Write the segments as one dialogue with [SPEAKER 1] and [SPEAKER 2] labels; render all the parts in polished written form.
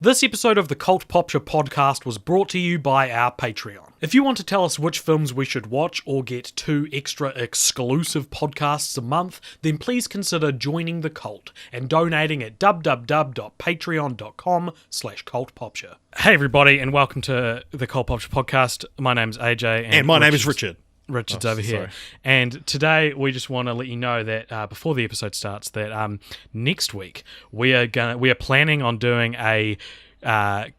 [SPEAKER 1] This episode of the Cult Popture podcast was brought to you by our Patreon. If you want to tell us which films we should watch or get 2 extra exclusive podcasts a month, then please consider joining the cult and donating at www.patreon.com/cultpopture. Hey everybody, and welcome to the Cult Popture podcast. My name's AJ.
[SPEAKER 2] And my name is Richard.
[SPEAKER 1] Richard's over here. And today we just want to let you know that before the episode starts, that next week we are planning on doing a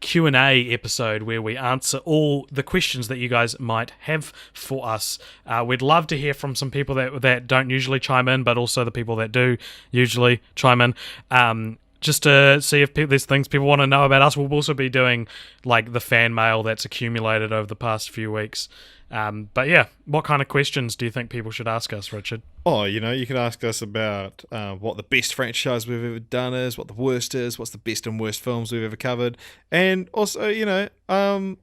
[SPEAKER 1] Q&A episode where we answer all the questions that you guys might have for us. We'd love to hear from some people that don't usually chime in, but also the people that do usually chime in. Just to see if there's things people want to know about us. We'll also be doing like the fan mail that's accumulated over the past few weeks. But yeah, what kind of questions do you think people should ask us, Richard?
[SPEAKER 2] Oh, you can ask us about what the best franchise we've ever done is, what the worst is, what's the best and worst films we've ever covered, and also, I'd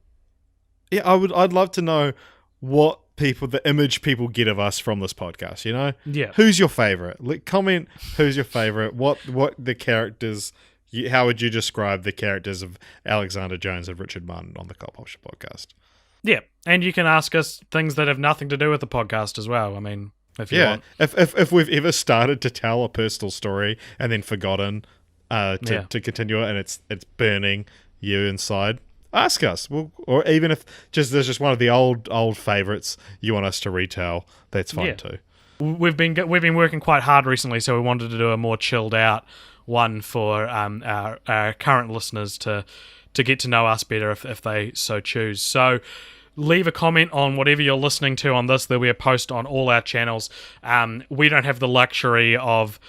[SPEAKER 2] love to know what the image people get of us from this podcast.
[SPEAKER 1] Yeah.
[SPEAKER 2] Who's your favorite? Comment who's your favorite. What the characters? How would you describe the characters of Alexander Jones and Richard Martin on the Cult Popture podcast?
[SPEAKER 1] Yeah, and you can ask us things that have nothing to do with the podcast as well. I mean, if you want.
[SPEAKER 2] If we've ever started to tell a personal story and then forgotten to continue it, and it's burning you inside, ask us. Or even if there's just one of the old favorites you want us to retell, that's fine too.
[SPEAKER 1] We've been working quite hard recently, so we wanted to do a more chilled out one for our current listeners to get to know us better if they so choose. So leave a comment on whatever you're listening to on this. There'll be a post on all our channels. We don't have the luxury of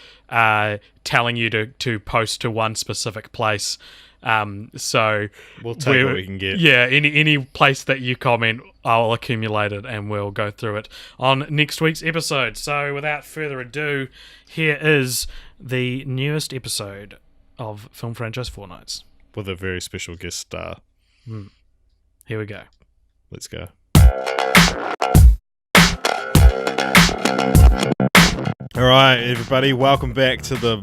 [SPEAKER 1] telling you to post to one specific place. So
[SPEAKER 2] we'll take what we can get.
[SPEAKER 1] Yeah, any place that you comment, I'll accumulate it and we'll go through it on next week's episode. So without further ado, here is the newest episode of film franchise Fortnights.
[SPEAKER 2] With a very special guest star.
[SPEAKER 1] Here we go.
[SPEAKER 2] Let's go. All right, everybody. Welcome back to the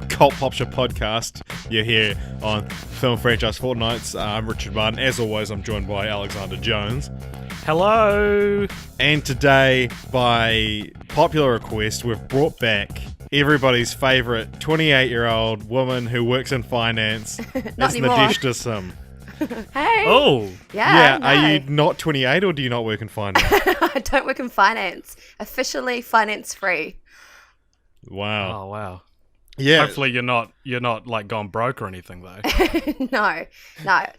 [SPEAKER 2] Cult Popture podcast. You're here on Film Franchise Fortnights. I'm Richard Martin. As always, I'm joined by Alexander Jones.
[SPEAKER 1] Hello.
[SPEAKER 2] And today, by popular request, we've brought back everybody's favourite 28-year-old woman who works in finance.
[SPEAKER 3] Not anymore.
[SPEAKER 2] Nadeshda Sim.
[SPEAKER 3] Hey.
[SPEAKER 1] Oh.
[SPEAKER 3] Yeah.
[SPEAKER 2] Are you not 28 or do you not work in finance?
[SPEAKER 3] I don't work in finance. Officially finance free.
[SPEAKER 2] Wow.
[SPEAKER 1] Oh, wow.
[SPEAKER 2] Yeah.
[SPEAKER 1] Hopefully you're not like gone broke or anything though.
[SPEAKER 3] No.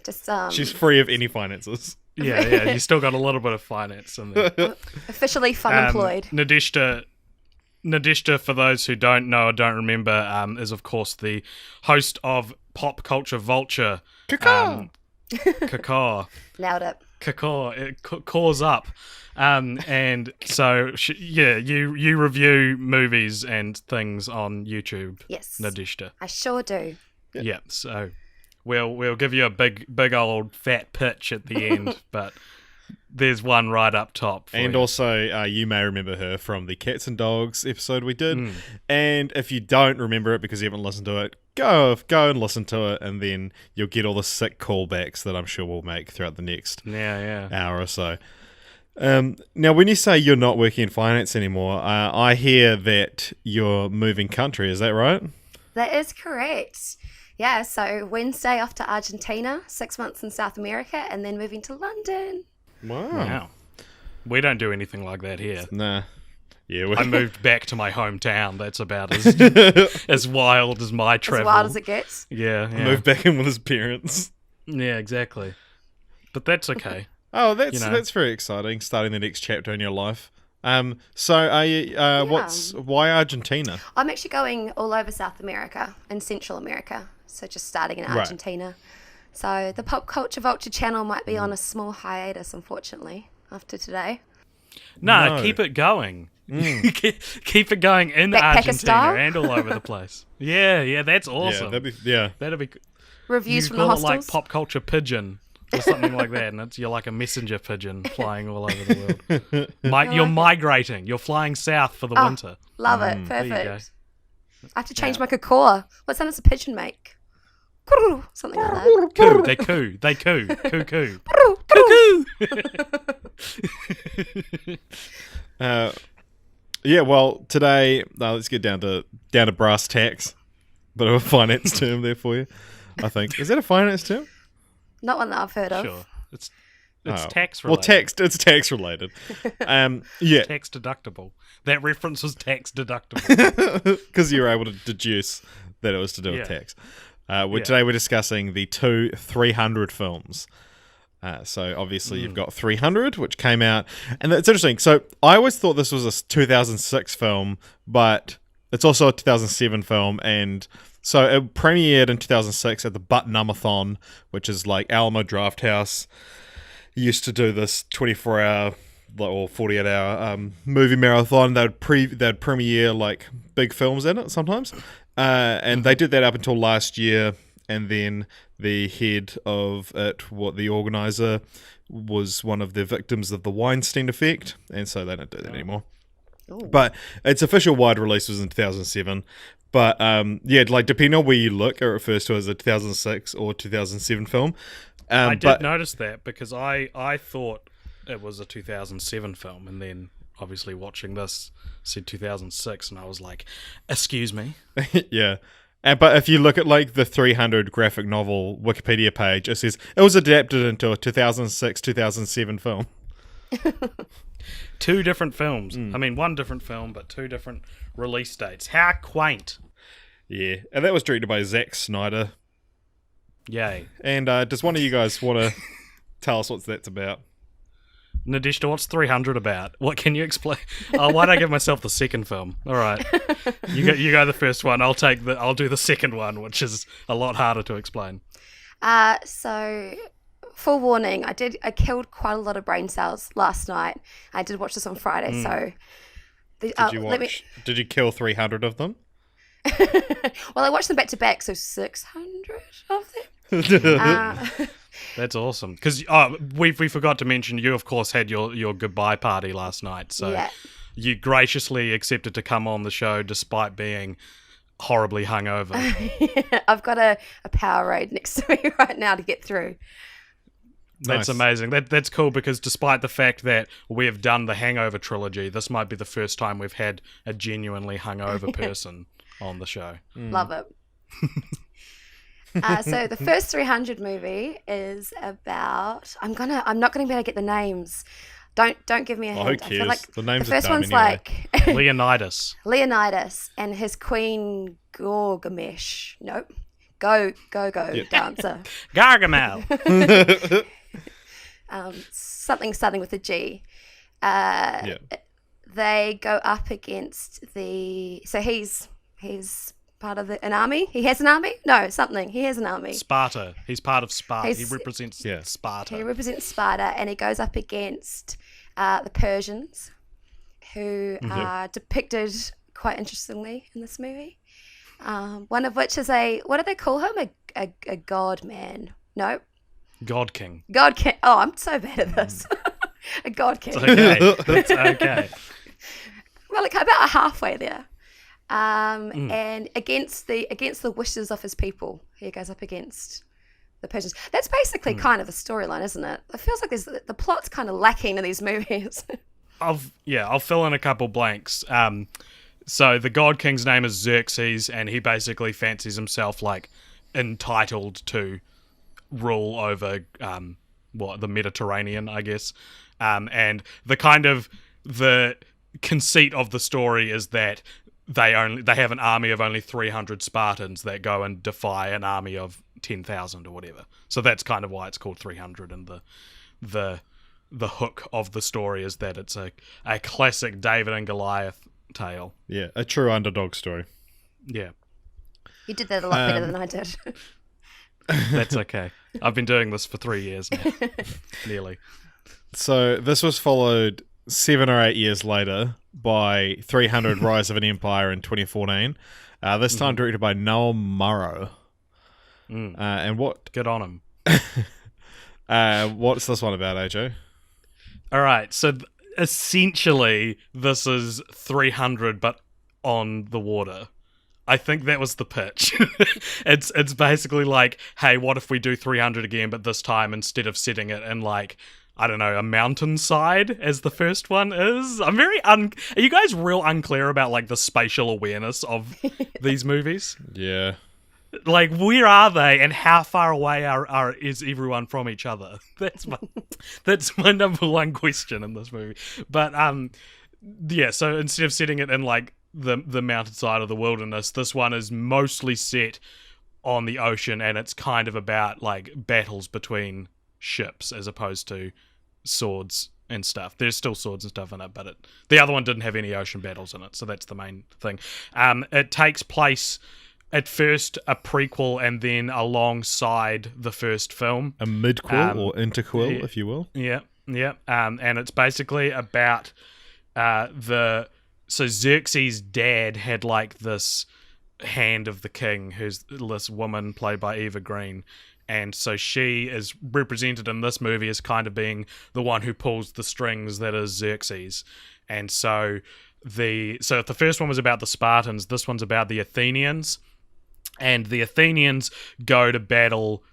[SPEAKER 3] Just
[SPEAKER 2] She's free of any finances.
[SPEAKER 1] Yeah. You still got a little bit of finance in there.
[SPEAKER 3] officially fun employed.
[SPEAKER 1] Nadeshda, for those who don't know or don't remember, is of course the host of Pop Culture Vulture.
[SPEAKER 2] Caw.
[SPEAKER 3] Nailed it.
[SPEAKER 1] It calls up. And so, you review movies and things on YouTube.
[SPEAKER 3] Yes.
[SPEAKER 1] Nadeshda.
[SPEAKER 3] I sure do.
[SPEAKER 1] Yeah, so we'll give you a big old fat pitch at the end, but there's one right up top.
[SPEAKER 2] And also, you may remember her from the Cats and Dogs episode we did. And if you don't remember it because you haven't listened to it, go and listen to it, and then you'll get all the sick callbacks that I'm sure we'll make throughout the next hour or so. Now, when you say you're not working in finance anymore, I hear that you're moving country. Is that right?
[SPEAKER 3] That is correct. Yeah, so Wednesday off to Argentina, 6 months in South America, and then moving to London.
[SPEAKER 2] Wow.
[SPEAKER 1] We don't do anything like that here.
[SPEAKER 2] Nah. Yeah,
[SPEAKER 1] I moved back to my hometown. That's about as wild as my travel.
[SPEAKER 3] As wild as it gets.
[SPEAKER 1] Yeah.
[SPEAKER 2] Moved back in with his parents.
[SPEAKER 1] Yeah, exactly. But that's okay.
[SPEAKER 2] Oh, that's very exciting. Starting the next chapter in your life. So are you? Why Argentina?
[SPEAKER 3] I'm actually going all over South America and Central America. So just starting in Argentina. Right. So the Pop Culture Vulture channel might be on a small hiatus, unfortunately, after today.
[SPEAKER 1] No, keep it going. Keep it going in Argentina style? And all over the place. Yeah, that's awesome. That'd be
[SPEAKER 3] reviews from
[SPEAKER 1] the
[SPEAKER 3] hostels.
[SPEAKER 1] You call it like Pop Culture Pigeon or something like that, and you're like a messenger pigeon flying all over the world. You're migrating. You're flying south for the winter.
[SPEAKER 3] Love it. Perfect. I have to change my caw. What sound does a pigeon make? something like that.
[SPEAKER 1] Coo, they coo, they coo, coo coo.
[SPEAKER 2] Yeah, well, today let's get down to brass tacks. Bit of a finance term there for you, I think. Is that a finance term?
[SPEAKER 3] Not one that I've heard of.
[SPEAKER 1] Sure, it's tax related.
[SPEAKER 2] Well, it's tax related. Yeah,
[SPEAKER 1] tax deductible. That reference was tax deductible
[SPEAKER 2] because you were able to deduce that it was to do with tax. Today we're discussing the two 300 films. So obviously you've got 300, which came out, and it's interesting. So I always thought this was a 2006 film, but it's also a 2007 film, and so it premiered in 2006 at the Butt-Numb-a-thon, which is like Alamo Drafthouse used to do this 24-hour or 48-hour movie marathon. They'd premiere like big films in it sometimes, and they did that up until last year. And then the head of it, the organizer, was one of the victims of the Weinstein effect, and so they don't do that anymore. Ooh. But its official wide release was in 2007. But like depending on where you look, it refers to as a 2006 or 2007 film.
[SPEAKER 1] I did notice that because I thought it was a 2007 film, and then obviously watching this said 2006, and I was like, "Excuse me."
[SPEAKER 2] Yeah. But if you look at like the 300 graphic novel Wikipedia page, it says it was adapted into a 2006-2007 film.
[SPEAKER 1] Two different films. I mean, one different film, but two different release dates. How quaint.
[SPEAKER 2] Yeah, and that was directed by Zack Snyder.
[SPEAKER 1] Yay.
[SPEAKER 2] And does one of you guys want to tell us what that's about?
[SPEAKER 1] Nadishta, what's 300 about? What can you explain? Oh, why don't I give myself the second film? All right, you go the first one. I'll do the second one, which is a lot harder to explain.
[SPEAKER 3] So, full warning, I killed quite a lot of brain cells last night. I did watch this on Friday, so.
[SPEAKER 2] Did you kill 300 of them?
[SPEAKER 3] Well, I watched them back to back, so 600 of them.
[SPEAKER 1] That's awesome. Because we forgot to mention, you of course had your goodbye party last night. So you graciously accepted to come on the show despite being horribly hungover.
[SPEAKER 3] I've got a Powerade next to me right now to get through.
[SPEAKER 1] That's amazing. That's cool because despite the fact that we have done the Hangover trilogy, this might be the first time we've had a genuinely hungover person on the show.
[SPEAKER 3] Love it. So the first 300 movie is about. I'm not gonna be able to get the names. Don't give me a hint.
[SPEAKER 2] Who cares?
[SPEAKER 3] I feel like
[SPEAKER 2] the names
[SPEAKER 3] the first
[SPEAKER 2] are dumb
[SPEAKER 3] one's
[SPEAKER 2] anyway.
[SPEAKER 3] like
[SPEAKER 1] Leonidas
[SPEAKER 3] and his queen Gorgamesh. Nope. Go dancer.
[SPEAKER 1] Gargamel.
[SPEAKER 3] Something starting with a G. They go up against the. So he's part of an army. He has an army? No, something. He has an army.
[SPEAKER 1] Sparta. He's part of Sparta. He represents Sparta.
[SPEAKER 3] He represents Sparta, and he goes up against the Persians, who are depicted quite interestingly in this movie. One of which is what do they call him? A god man. No.
[SPEAKER 1] God king.
[SPEAKER 3] God king. Oh, I'm so bad at this. A god king.
[SPEAKER 1] It's okay.
[SPEAKER 3] Well, like about halfway there. And against the wishes of his people, he goes up against the Persians. That's basically kind of the storyline, isn't it? It feels like the plot's kind of lacking in these movies.
[SPEAKER 1] I'll fill in a couple blanks. So the God King's name is Xerxes, and he basically fancies himself like entitled to rule over the Mediterranean, I guess. And the conceit of the story is that they have an army of only 300 Spartans that go and defy an army of 10,000 or whatever. So that's kind of why it's called 300, and the hook of the story is that it's a classic David and Goliath tale.
[SPEAKER 2] Yeah, a true underdog story.
[SPEAKER 1] Yeah.
[SPEAKER 3] You did that a lot better than I did.
[SPEAKER 1] That's okay. I've been doing this for 3 years now. Nearly.
[SPEAKER 2] So this was followed 7 or 8 years later by 300 Rise of an Empire in 2014. This time directed by Noel Morrow. And what?
[SPEAKER 1] Good on him.
[SPEAKER 2] What's this one about, AJ?
[SPEAKER 1] All right, so essentially this is 300 but on the water. I think that was the pitch. It's basically like, hey, what if we do 300 again, but this time instead of setting it in like, I don't know, a mountainside as the first one is. I'm very are you guys real unclear about like the spatial awareness of these movies?
[SPEAKER 2] Yeah.
[SPEAKER 1] Like, where are they, and how far away is everyone from each other? That's my number one question in this movie. But yeah. So instead of setting it in like the mountainside of the wilderness, this one is mostly set on the ocean, and it's kind of about like battles between ships as opposed to swords and stuff. There's still swords and stuff in it, but the other one didn't have any ocean battles in it, so that's the main thing. It takes place at first a prequel and then alongside the first film.
[SPEAKER 2] A midquel or interquel, if you will.
[SPEAKER 1] Yeah. And it's basically about so Xerxes' dad had like this hand of the king, who's this woman played by Eva Green. And so she is represented in this movie as kind of being the one who pulls the strings that is Xerxes. And so if the first one was about the Spartans, this one's about the Athenians. And the Athenians go to battle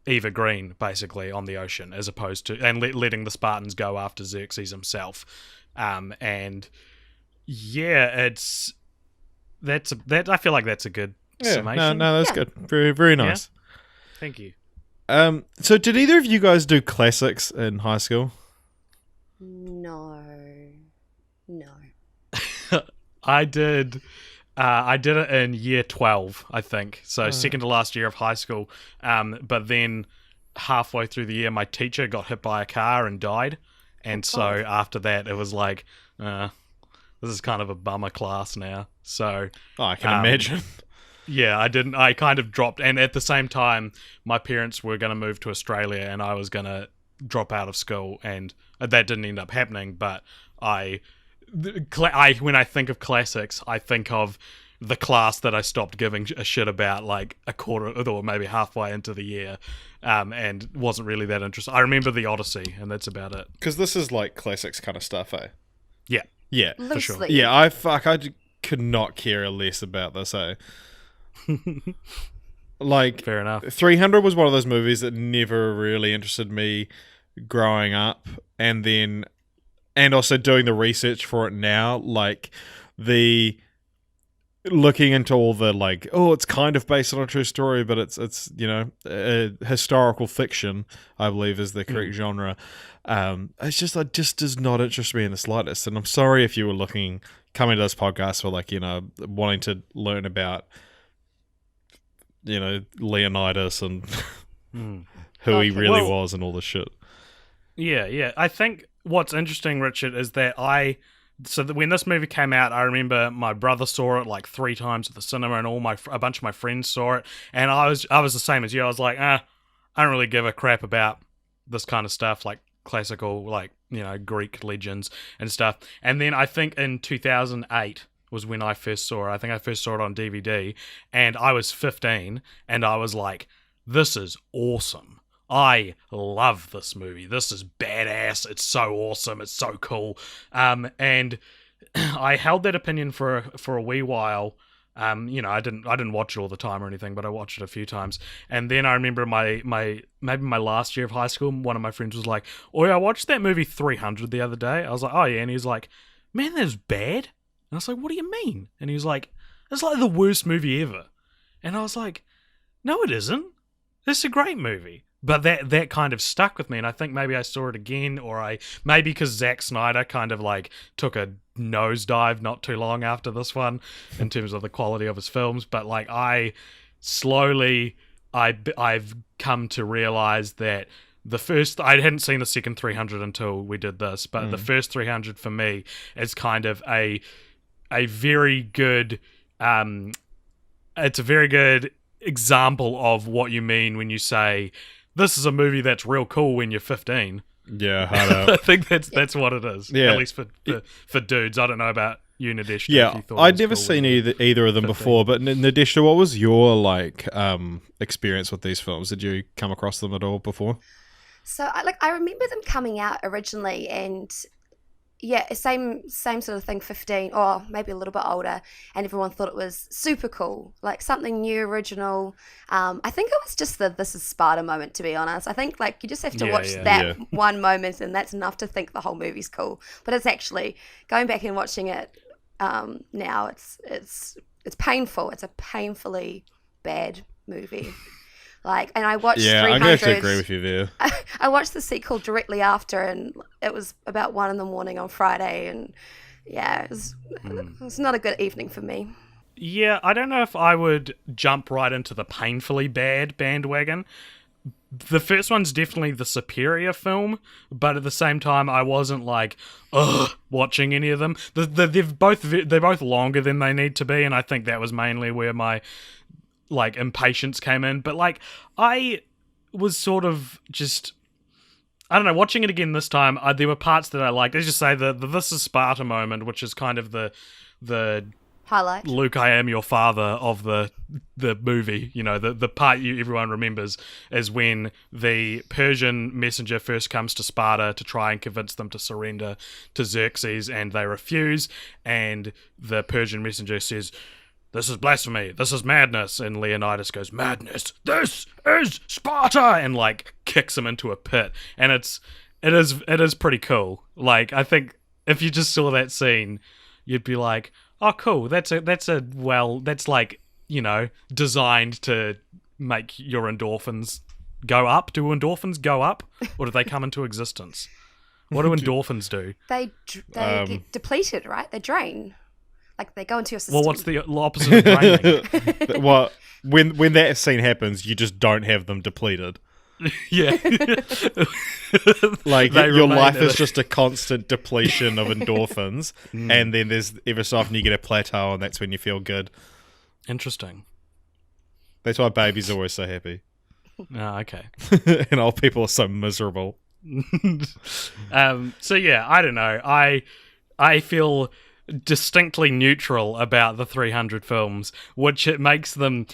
[SPEAKER 1] Eva Green, basically, on the ocean, as opposed to... And letting the Spartans go after Xerxes himself. And yeah, I feel like that's a good summation.
[SPEAKER 2] No, that's good. Very, very nice.
[SPEAKER 1] Yeah? Thank you.
[SPEAKER 2] So did either of you guys do classics in high school?
[SPEAKER 3] No.
[SPEAKER 1] I did it in year 12, I think. So second to last year of high school. But then halfway through the year, my teacher got hit by a car and died. And so after that, it was like, this is kind of a bummer class now. So
[SPEAKER 2] I can imagine.
[SPEAKER 1] Yeah, I kind of dropped. And at the same time, my parents were going to move to Australia and I was going to drop out of school. And that didn't end up happening. But when I think of classics, I think of the class that I stopped giving a shit about like a quarter or maybe halfway into the year, and wasn't really that interested. I remember The Odyssey, and that's about it.
[SPEAKER 2] Because this is like classics kind of stuff, eh?
[SPEAKER 1] Yeah.
[SPEAKER 2] Yeah,
[SPEAKER 3] Loosely.
[SPEAKER 2] for sure. Yeah, I could not care less about this, eh? Like,
[SPEAKER 1] fair enough.
[SPEAKER 2] 300 was one of those movies that never really interested me growing up, and also doing the research for it now, like looking into all the like, it's kind of based on a true story, but it's historical fiction, I believe is the correct genre. It just does not interest me in the slightest. And I'm sorry if you were coming to this podcast for like, wanting to learn about, Leonidas and who he really was and all this shit.
[SPEAKER 1] Yeah. I think what's interesting, Richard, is that when this movie came out, I remember my brother saw it like 3 times at the cinema, and a bunch of my friends saw it, and I was the same as you. I was like, I don't really give a crap about this kind of stuff, like classical, like Greek legends and stuff. And then I think in 2008 was when I first saw it. I think I first saw it on DVD, and I was 15, and I was like, this is awesome. I love this movie. This is badass. It's so awesome. It's so cool. And I held that opinion for a wee while. I didn't watch it all the time or anything, but I watched it a few times. And then I remember maybe my last year of high school, one of my friends was like, "Oh, I watched that movie 300 the other day." I was like, "Oh yeah," and he was like, "Man, that was bad." And I was like, "What do you mean?" And he was like, "It's like the worst movie ever." And I was like, "No, it isn't. It's a great movie." But that kind of stuck with me, and I think maybe I saw it again, or maybe because Zack Snyder kind of like took a nosedive not too long after this one in terms of the quality of his films. But like I've come to realize that I hadn't seen the second 300 until we did this, but the first 300 for me is kind of a very good it's a very good example of what you mean when you say this is a movie that's real cool when you're 15.
[SPEAKER 2] Yeah, hard out.
[SPEAKER 1] I think that's what it is.
[SPEAKER 2] Yeah.
[SPEAKER 1] At least for dudes. I don't know about you, Nadeshka.
[SPEAKER 2] Yeah, I'd never seen either of them 15. Before, but Nadeshka, what was your experience with these films? Did you come across them at all before?
[SPEAKER 3] So I remember them coming out originally, and yeah, same sort of thing, 15 or maybe a little bit older, and everyone thought it was super cool, like something new, original. I think it was just the "this is Sparta" moment, to be honest. I think like you just have to watch that one moment, and that's enough to think the whole movie's cool. But it's actually going back and watching it now. It's painful. It's a painfully bad movie. Like, and I watched 300.
[SPEAKER 2] I'm going to agree with you there.
[SPEAKER 3] I watched the sequel directly after, and it was about 1 a.m. on Friday, and yeah, it was not a good evening for me.
[SPEAKER 1] Yeah, I don't know if I would jump right into the painfully bad bandwagon. The first one's definitely the superior film, but at the same time, I wasn't like, watching any of them. They're both longer than they need to be, and I think that was mainly where my like impatience came in. But like, I was sort of just, I don't know, watching it again this time, there were parts that I liked. Let's just say the "this is Sparta" moment, which is kind of the
[SPEAKER 3] highlight.
[SPEAKER 1] Luke, I am your father of the movie. You know, the part everyone remembers is when the Persian messenger first comes to Sparta to try and convince them to surrender to Xerxes, and they refuse, and the Persian messenger says, "This is blasphemy, this is madness," and Leonidas goes, "Madness, this is Sparta," and like kicks him into a pit. And it is pretty cool. Like, I think if you just saw that scene, you'd be like, oh cool, that's like, you know, designed to make your endorphins go up. Do endorphins go up, or do they come into existence? What do endorphins do?
[SPEAKER 3] They get depleted, right? They drain. Like, they go into your system.
[SPEAKER 1] Well, what's the opposite of draining?
[SPEAKER 2] Well, when that scene happens, you just don't have them depleted.
[SPEAKER 1] Yeah.
[SPEAKER 2] Like, your life is just a constant depletion of endorphins, and then there's every so often you get a plateau, and that's when you feel good.
[SPEAKER 1] Interesting.
[SPEAKER 2] That's why babies are always so happy.
[SPEAKER 1] Oh, okay.
[SPEAKER 2] And old people are so miserable.
[SPEAKER 1] So yeah, I don't know. I feel distinctly neutral about the 300 films, which it makes them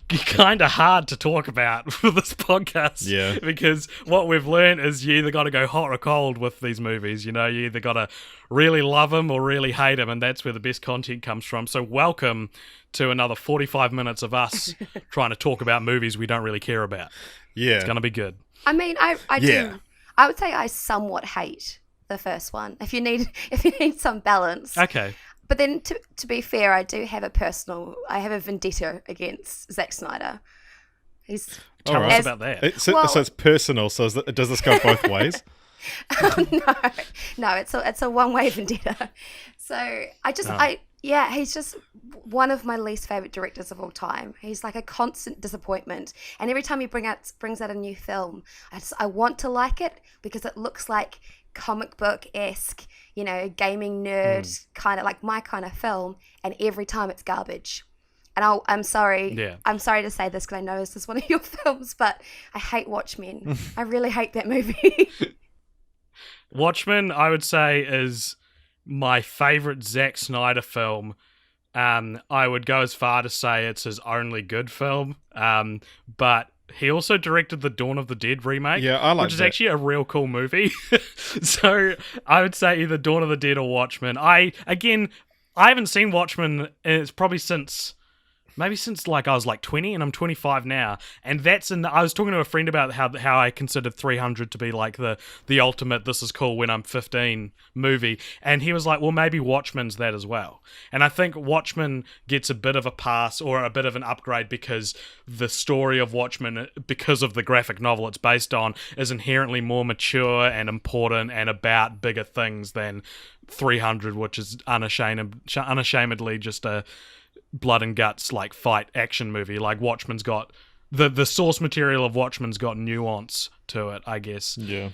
[SPEAKER 1] kind of hard to talk about for this podcast.
[SPEAKER 2] Yeah.
[SPEAKER 1] Because what we've learned is you either got to go hot or cold with these movies. You know, you either got to really love them or really hate them, and that's where the best content comes from. So welcome to another 45 minutes of us trying to talk about movies we don't really care about.
[SPEAKER 2] Yeah.
[SPEAKER 1] It's going to be good.
[SPEAKER 3] I mean, I do. I would say I somewhat hate the first one. If you need some balance.
[SPEAKER 1] Okay.
[SPEAKER 3] But then, to be fair, I have a vendetta against Zack Snyder.
[SPEAKER 1] Tell us about that.
[SPEAKER 2] So it's personal. So does this go both ways?
[SPEAKER 3] No, it's a one-way vendetta. So he's just one of my least favorite directors of all time. He's like a constant disappointment, and every time he brings out a new film, I want to like it because it looks like comic book-esque, you know, gaming nerd kind of like my kind of film, and every time it's garbage. And I'm sorry to say this because I know this is one of your films, but I hate Watchmen. I really hate that movie.
[SPEAKER 1] Watchmen, I would say, is my favorite Zack Snyder film. I would go as far to say it's his only good film. But he also directed the Dawn of the Dead remake, which is actually a real cool movie. So I would say either Dawn of the Dead or Watchmen. I haven't seen Watchmen. It's probably since like I was like 20, and I'm 25 now. And I was talking to a friend about how I considered 300 to be like the ultimate "this is cool when I'm 15" movie, and he was like, well, maybe Watchmen's that as well. And I think Watchmen gets a bit of a pass or a bit of an upgrade because the story of Watchmen, because of the graphic novel it's based on, is inherently more mature and important and about bigger things than 300, which is unashamedly just a blood and guts like fight action movie. Like, Watchmen's got the source material of Watchmen's got nuance to it, I guess.
[SPEAKER 2] Yeah.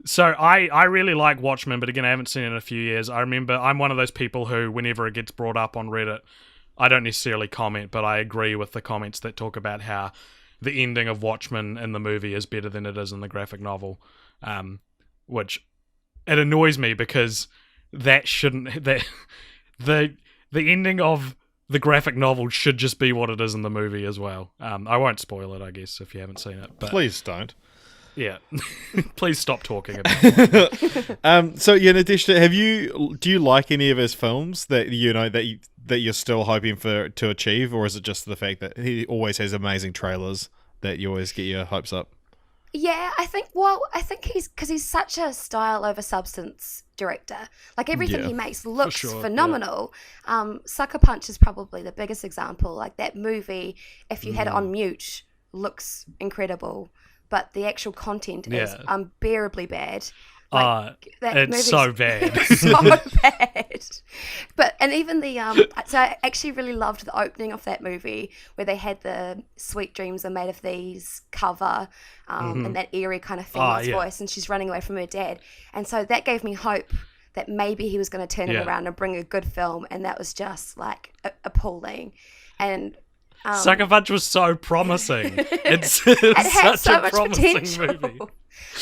[SPEAKER 1] So I really like Watchmen, but again, I haven't seen it in a few years. I remember I'm one of those people who, whenever it gets brought up on Reddit, I don't necessarily comment, but I agree with the comments that talk about how the ending of Watchmen in the movie is better than it is in the graphic novel, which it annoys me because the ending of the graphic novel should just be what it is in the movie as well. I won't spoil it, I guess, if you haven't seen it. But
[SPEAKER 2] please don't.
[SPEAKER 1] Yeah. Please stop talking about it.
[SPEAKER 2] So yeah, Nadeshda, do you like any of his films that that you're still hoping to achieve, or is it just the fact that he always has amazing trailers that you always get your hopes up?
[SPEAKER 3] Yeah, I think he's such a style over substance director. Like everything
[SPEAKER 2] Yeah,
[SPEAKER 3] he makes looks
[SPEAKER 1] sure, yeah.
[SPEAKER 3] phenomenal. Sucker Punch is probably the biggest example. Like that movie, if you had it on mute, looks incredible, but the actual content is
[SPEAKER 1] Yeah.
[SPEAKER 3] unbearably bad. Like
[SPEAKER 1] It's
[SPEAKER 3] movie's
[SPEAKER 1] so bad.
[SPEAKER 3] so bad. And even the so I actually really loved the opening of that movie where they had the "Sweet Dreams Are Made of These" cover, and that eerie kind of female's voice, and she's running away from her dad, and so that gave me hope that maybe he was going to turn it around and bring a good film, and that was just like appalling. And
[SPEAKER 1] Sucker Punch was so promising. It's
[SPEAKER 3] it had
[SPEAKER 1] such
[SPEAKER 3] so
[SPEAKER 1] a
[SPEAKER 3] much
[SPEAKER 1] promising
[SPEAKER 3] potential.
[SPEAKER 1] movie.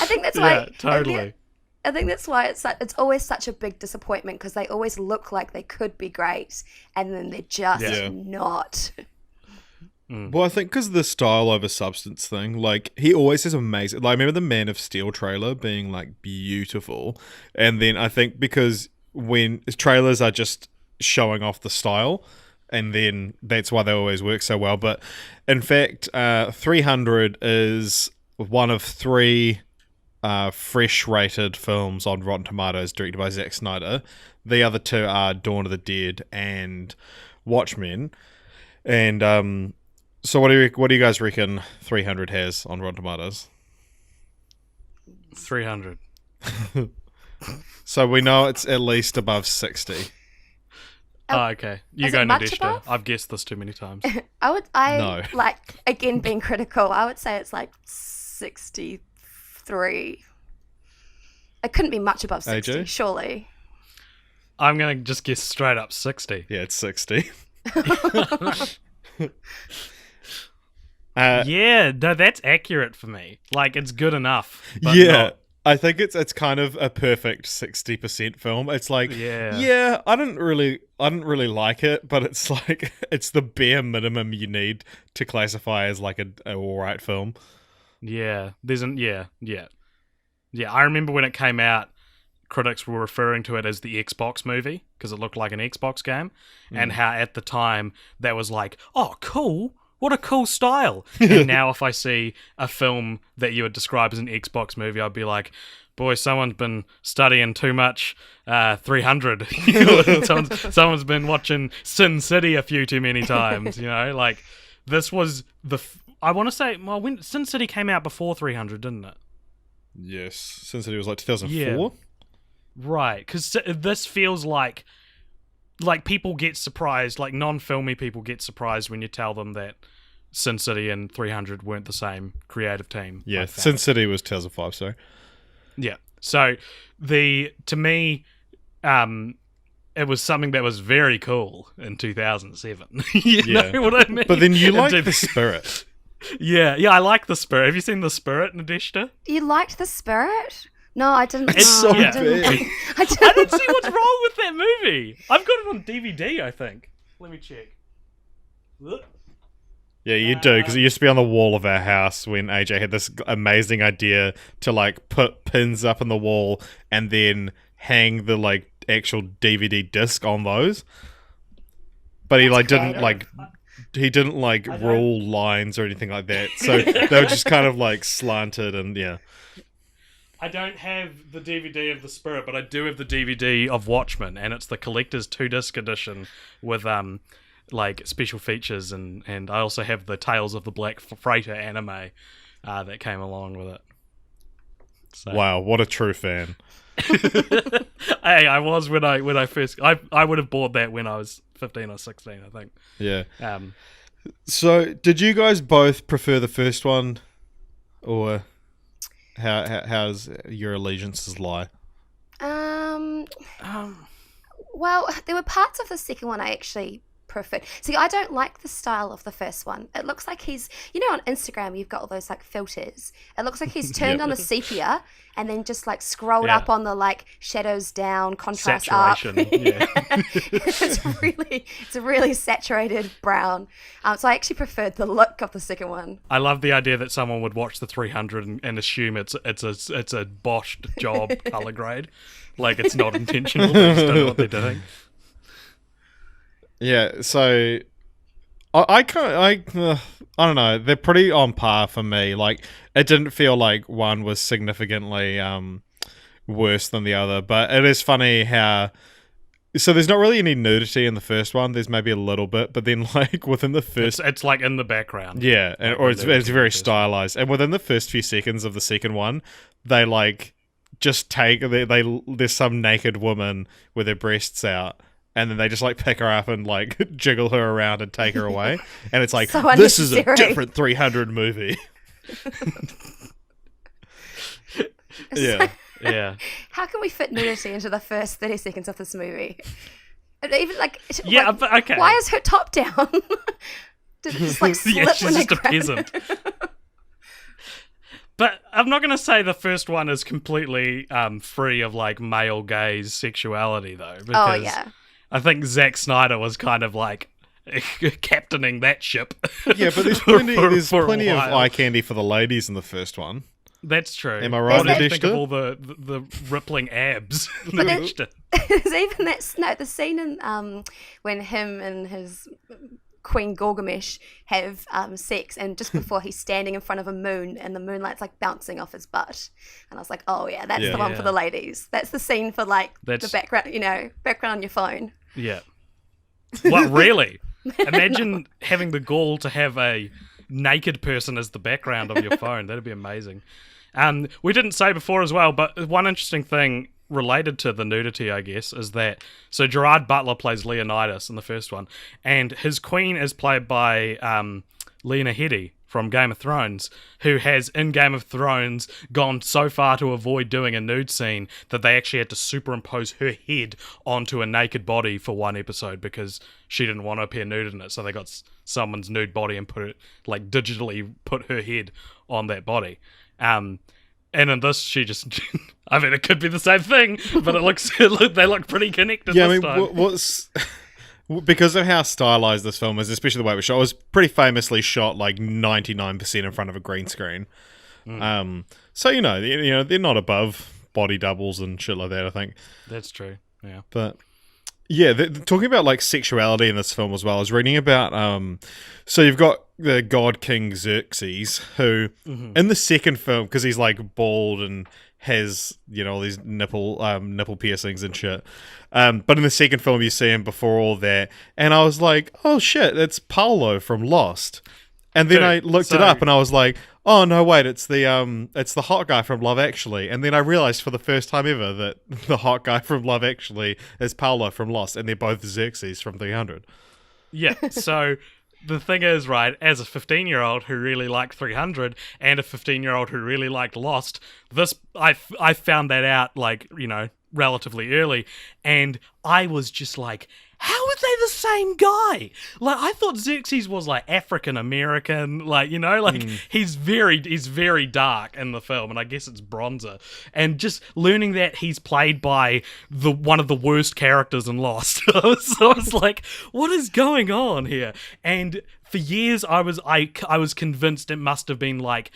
[SPEAKER 3] I think that's why.
[SPEAKER 1] Yeah, totally.
[SPEAKER 3] I think that's why it's always such a big disappointment, because they always look like they could be great, and then they're just not.
[SPEAKER 2] Well, I think because of the style over substance thing, like he always has amazing. Like I remember the Man of Steel trailer being like beautiful, and then I think because when trailers are just showing off the style, and then that's why they always work so well. But in fact, 300 is one of three fresh rated films on Rotten Tomatoes directed by Zack Snyder. The other two are Dawn of the Dead and Watchmen. And so what do you guys reckon 300 has on Rotten Tomatoes?
[SPEAKER 1] 300.
[SPEAKER 2] So we know it's at least above 60.
[SPEAKER 1] Oh, okay. You
[SPEAKER 3] is
[SPEAKER 1] go,
[SPEAKER 3] it much
[SPEAKER 1] Nadeshda.
[SPEAKER 3] above?
[SPEAKER 1] I've guessed this too many times.
[SPEAKER 2] No.
[SPEAKER 3] Like, again, being critical, I would say it's like 63. It couldn't be much above 60,
[SPEAKER 2] AJ?
[SPEAKER 3] surely.
[SPEAKER 1] I'm going to just guess straight up 60.
[SPEAKER 2] Yeah, it's 60.
[SPEAKER 1] Yeah, no, that's accurate for me. Like, it's good enough. But
[SPEAKER 2] Yeah.
[SPEAKER 1] not-
[SPEAKER 2] I think it's kind of a perfect 60% film. It's like,
[SPEAKER 1] Yeah.
[SPEAKER 2] I didn't really like it, but it's like it's the bare minimum you need to classify as like a alright film.
[SPEAKER 1] Yeah, yeah. I remember when it came out, critics were referring to it as the Xbox movie because it looked like an Xbox game, and how at the time that was like, oh, cool, what a cool style. And now if I see a film that you would describe as an Xbox movie, I'd be like, boy, someone's been studying too much 300. someone's been watching Sin City a few too many times, like this was I want to say, well, when Sin City came out before 300, didn't it?
[SPEAKER 2] Yes, since it was like 2004.
[SPEAKER 1] Yeah. Right, because this feels like people get surprised, like non-filmy people get surprised when you tell them that Sin City and 300 weren't the same creative team.
[SPEAKER 2] Yeah,
[SPEAKER 1] like that.
[SPEAKER 2] Sin City was 2005, sorry.
[SPEAKER 1] Yeah, so to me, it was something that was very cool in 2007. you know what I mean?
[SPEAKER 2] But then you like the spirit.
[SPEAKER 1] Yeah, I like The Spirit. Have you seen The Spirit, Nadeshda?
[SPEAKER 3] You liked The Spirit? No, I didn't.
[SPEAKER 2] It's so
[SPEAKER 3] I
[SPEAKER 2] bad.
[SPEAKER 3] I
[SPEAKER 1] I don't see what's wrong with that movie. I've got it on DVD, I think. Let me check.
[SPEAKER 2] Yeah, you do, because it used to be on the wall of our house when AJ had this amazing idea to like put pins up in the wall and then hang the like actual DVD disc on those. But he like didn't like rule lines or anything like that. So they were just kind of like slanted and yeah.
[SPEAKER 1] I don't have the DVD of The Spirit, but I do have the DVD of Watchmen, and it's the collector's 2-disc edition with like special features, and I also have the Tales of the Black Freighter anime that came along with it. So.
[SPEAKER 2] Wow, what a true fan.
[SPEAKER 1] Hey, I was when I first I would have bought that when I was 15 or 16, I think.
[SPEAKER 2] Yeah.
[SPEAKER 1] Um
[SPEAKER 2] So, did you guys both prefer the first one, or how's your allegiances lie?
[SPEAKER 3] Well, there were parts of the second one I actually preferred. See, I don't like the style of the first one. It looks like he's, on Instagram you've got all those like filters. It looks like he's turned on the sepia and then just like scrolled up on the like shadows down, contrast
[SPEAKER 1] saturation.
[SPEAKER 3] up. It's a really saturated brown. So I actually preferred the look of the second one.
[SPEAKER 1] I love the idea that someone would watch the 300 and assume it's a botched job color grade, like it's not intentional. They just don't know what they're doing.
[SPEAKER 2] Yeah, so I don't know. They're pretty on par for me. Like, it didn't feel like one was significantly worse than the other, but it is funny how. So there's not really any nudity in the first one. There's maybe a little bit, but then like within the first,
[SPEAKER 1] it's like in the background.
[SPEAKER 2] Yeah, or it's very stylized. And within the first few seconds of the second one, they like just take there's some naked woman with her breasts out. And then they just like pick her up and like jiggle her around and take her away. And it's like,
[SPEAKER 3] so
[SPEAKER 2] this is a different 300 movie.
[SPEAKER 1] Yeah.
[SPEAKER 3] How can we fit nudity into the first 30 seconds of this movie? And even like,
[SPEAKER 1] but okay.
[SPEAKER 3] Why is her top down? Did it just like slip
[SPEAKER 1] Yeah, she's
[SPEAKER 3] when
[SPEAKER 1] just
[SPEAKER 3] they
[SPEAKER 1] a
[SPEAKER 3] grabbed
[SPEAKER 1] peasant.
[SPEAKER 3] her?
[SPEAKER 1] But I'm not going to say the first one is completely free of like male gaze sexuality though, because I think Zack Snyder was kind of like captaining that ship.
[SPEAKER 2] Yeah, but there's plenty of eye candy for the ladies in the first one.
[SPEAKER 1] That's true.
[SPEAKER 2] Am I right?
[SPEAKER 1] What do you think of all the rippling abs?
[SPEAKER 3] There's even the scene in when him and his Queen Gilgamesh have sex, and just before he's standing in front of a moon and the moonlight's like bouncing off his butt, and I was like, oh yeah, that's the one for the ladies. That's the scene for like the background, background on your phone.
[SPEAKER 1] Yeah. What, really? Imagine having the gall to have a naked person as the background of your phone. That'd be amazing. We didn't say before as well, but one interesting thing related to the nudity, I guess, is that so Gerard Butler plays Leonidas in the first one, and his queen is played by Lena Headey from Game of Thrones, who has in Game of Thrones gone so far to avoid doing a nude scene that they actually had to superimpose her head onto a naked body for one episode because she didn't want to appear nude in it. So they got someone's nude body and put it like digitally put her head on that body. And in this, she just, I mean, it could be the same thing, but they look pretty connected this time.
[SPEAKER 2] What's because of how stylized this film is, especially the way it was shot, it was pretty famously shot like 99% in front of a green screen. So they're not above body doubles and shit like that, I think.
[SPEAKER 1] That's true. Yeah,
[SPEAKER 2] but yeah, talking about like sexuality in this film as well. I was reading about so you've got the god king Xerxes, who in the second film, because he's like bald and has all these nipple piercings and shit. But in the second film, you see him before all that, and I was like, "Oh shit, it's Paolo from Lost." And then I looked it up, and I was like, "Oh no, wait, it's the hot guy from Love Actually." And then I realized for the first time ever that the hot guy from Love Actually is Paolo from Lost, and they're both Xerxes from 300.
[SPEAKER 1] Yeah. So the thing is, right, as a 15-year-old who really liked 300 and a 15-year-old who really liked Lost, I found that out relatively early, and I was just like, how are they the same guy? Like, I thought Xerxes was like African American, he's very dark in the film, and I guess it's bronzer. And just learning that he's played by one of the worst characters in Lost, I was like, what is going on here? And for years, I was convinced it must have been like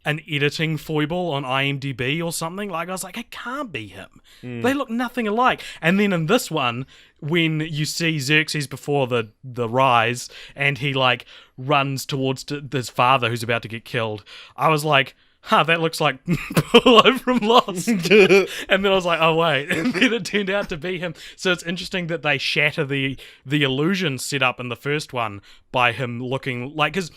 [SPEAKER 1] an editing foible on IMDb or something. Like, I was like, it can't be him. They look nothing alike. And then in this one, when you see Xerxes before the rise, and he like runs towards his father who's about to get killed, I was like, that looks like Polo from Lost. And then I was like, oh wait, and then it turned out to be him. So it's interesting that they shatter the illusion set up in the first one by him looking like, because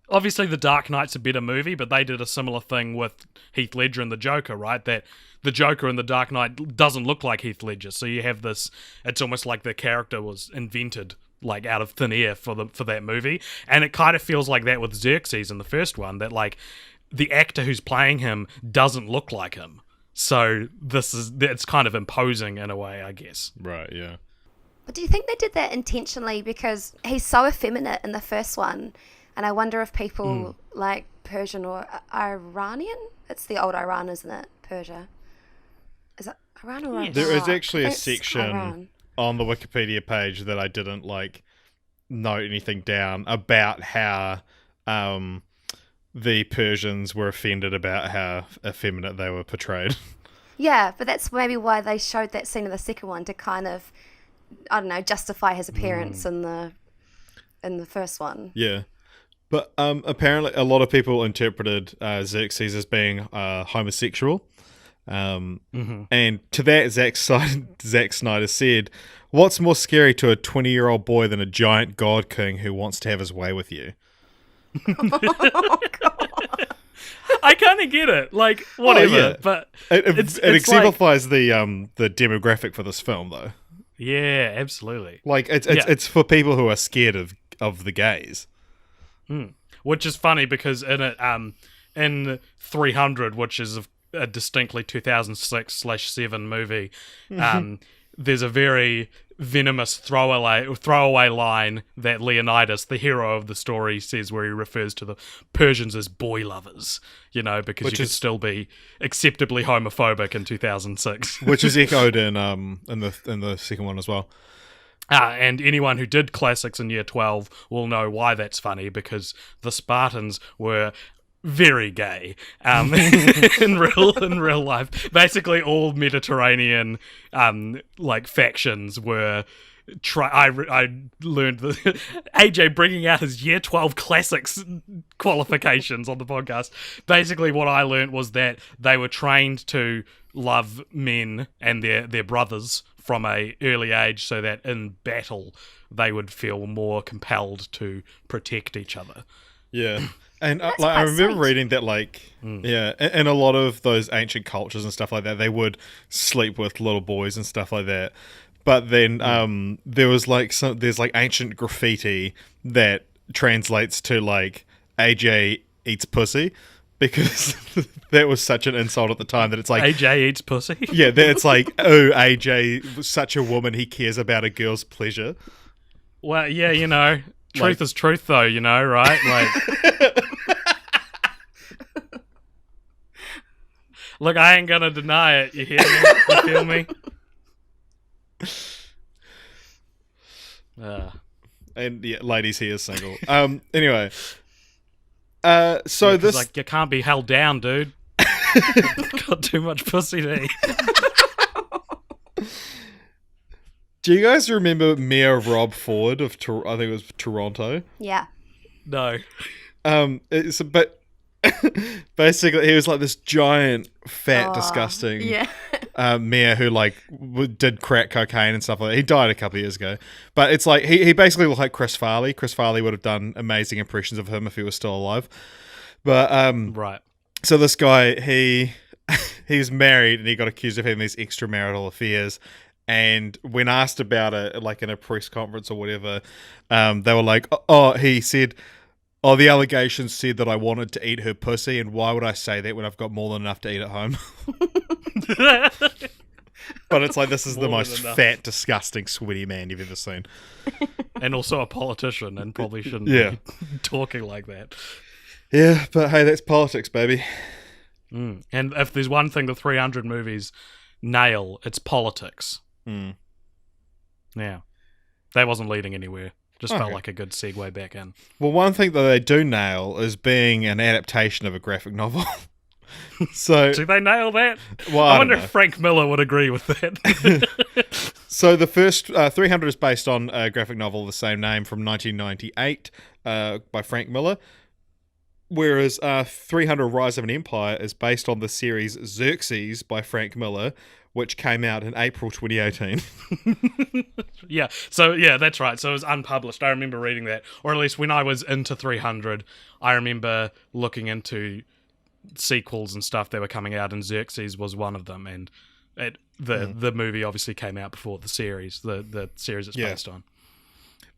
[SPEAKER 1] obviously The Dark Knight's a better movie, but they did a similar thing with Heath Ledger and the Joker, right? That the Joker in The Dark Knight doesn't look like Heath Ledger, so you have this, it's almost like the character was invented like out of thin air for that movie. And it kind of feels like that with Xerxes in the first one, that like the actor who's playing him doesn't look like him. So it's kind of imposing in a way, I guess.
[SPEAKER 2] Right, yeah.
[SPEAKER 3] But do you think they did that intentionally? Because he's so effeminate in the first one, and I wonder if people like Persian or Iranian. It's the old Iran, isn't it? Persia. Is it Iran or Iran?
[SPEAKER 2] There is actually a
[SPEAKER 3] It's
[SPEAKER 2] section
[SPEAKER 3] Iran.
[SPEAKER 2] on the Wikipedia page that I didn't note anything down about how the Persians were offended about how effeminate they were portrayed.
[SPEAKER 3] Yeah, but that's maybe why they showed that scene in the second one to kind of, I don't know, justify his appearance in the first one.
[SPEAKER 2] Yeah. But apparently a lot of people interpreted Xerxes as being homosexual. And to that, Zack Snyder said, "What's more scary to a 20-year-old boy than a giant god king who wants to have his way with you?"
[SPEAKER 3] Oh, God.
[SPEAKER 1] I kind of get it. Like, whatever.
[SPEAKER 2] yeah.
[SPEAKER 1] But
[SPEAKER 2] It
[SPEAKER 1] it's
[SPEAKER 2] exemplifies the demographic for this film, though.
[SPEAKER 1] yeah, absolutely.
[SPEAKER 2] Like, it's for people who are scared of the gays.
[SPEAKER 1] Which is funny because in 300, which is a distinctly 2006/7 movie, there's a very venomous throwaway line that Leonidas, the hero of the story, says, where he refers to the Persians as boy lovers, because you could still be acceptably homophobic in 2006.
[SPEAKER 2] Which is echoed in the second one as well.
[SPEAKER 1] And anyone who did classics in year 12 will know why that's funny, because the Spartans were very gay in real life. Basically, all Mediterranean factions were. I learned that AJ bringing out his year 12 classics qualifications on the podcast. Basically, what I learned was that they were trained to love men and their brothers from a early age, so that in battle they would feel more compelled to protect each other.
[SPEAKER 2] Yeah. And
[SPEAKER 3] That's
[SPEAKER 2] I
[SPEAKER 3] quite
[SPEAKER 2] remember
[SPEAKER 3] sweet.
[SPEAKER 2] reading that, in a lot of those ancient cultures and stuff like that, they would sleep with little boys and stuff like that. But then there was there's ancient graffiti that translates to AJ eats pussy, because that was such an insult at the time that it's like
[SPEAKER 1] AJ eats pussy.
[SPEAKER 2] yeah, that it's like, oh, AJ was such a woman, he cares about a girl's pleasure.
[SPEAKER 1] Well, yeah, truth is truth, though, right? Look, I ain't gonna deny it. You hear me? You feel me?
[SPEAKER 2] And yeah, ladies, he is single. Anyway, so this
[SPEAKER 1] you can't be held down, dude. Got too much pussy to eat.
[SPEAKER 2] Do you guys remember Mayor Rob Ford of I think it was Toronto?
[SPEAKER 3] Yeah.
[SPEAKER 1] No.
[SPEAKER 2] But basically he was like this giant, fat, disgusting
[SPEAKER 3] Yeah.
[SPEAKER 2] mayor who did crack cocaine and stuff like that. He died a couple of years ago. But it's like he basically looked like Chris Farley. Chris Farley would have done amazing impressions of him if he was still alive. But
[SPEAKER 1] Right.
[SPEAKER 2] so this guy, he was married and he got accused of having these extramarital affairs. And when asked about it, in a press conference or whatever, they were like, he said, the allegations said that I wanted to eat her pussy, and why would I say that when I've got more than enough to eat at home? But it's like, this is the most fat, disgusting, sweaty man you've ever seen.
[SPEAKER 1] And also a politician, and probably shouldn't
[SPEAKER 2] Yeah.
[SPEAKER 1] be talking like that.
[SPEAKER 2] Yeah, but hey, that's politics, baby.
[SPEAKER 1] And if there's one thing the 300 movies nail, it's politics. Yeah. That wasn't leading anywhere. Just felt like a good segue back in.
[SPEAKER 2] Well, one thing that they do nail is being an adaptation of a graphic novel. So,
[SPEAKER 1] Do they nail that?
[SPEAKER 2] well,
[SPEAKER 1] I
[SPEAKER 2] don't
[SPEAKER 1] wonder
[SPEAKER 2] know.
[SPEAKER 1] if Frank Miller would agree with that.
[SPEAKER 2] So the first 300 is based on a graphic novel of the same name from 1998 by Frank Miller, whereas 300 Rise of an Empire is based on the series Xerxes by Frank Miller, which came out in April 2018.
[SPEAKER 1] Yeah, so yeah, that's right. So it was unpublished. I remember reading that, or at least when I was into 300, I remember looking into sequels and stuff that were coming out, and Xerxes was one of them. And the movie obviously came out before the series, the series it's based on.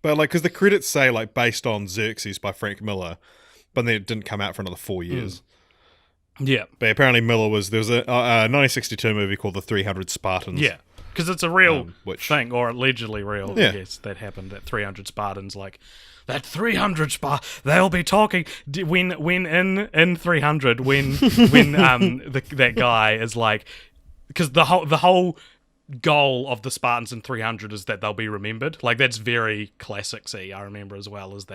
[SPEAKER 2] But because the credits say based on Xerxes by Frank Miller, but then it didn't come out for another 4 years.
[SPEAKER 1] Yeah,
[SPEAKER 2] But apparently Miller there was a 1962 movie called The 300 Spartans.
[SPEAKER 1] yeah. Because it's a real
[SPEAKER 2] which
[SPEAKER 1] thing, or allegedly real,
[SPEAKER 2] Yeah.
[SPEAKER 1] I guess, that happened, that 300 Spartans, like, that 300 they'll be talking, when in 300, when that guy is like, because the whole goal of the Spartans in 300 is that they'll be remembered. Like, that's very classic-y, I remember as well, is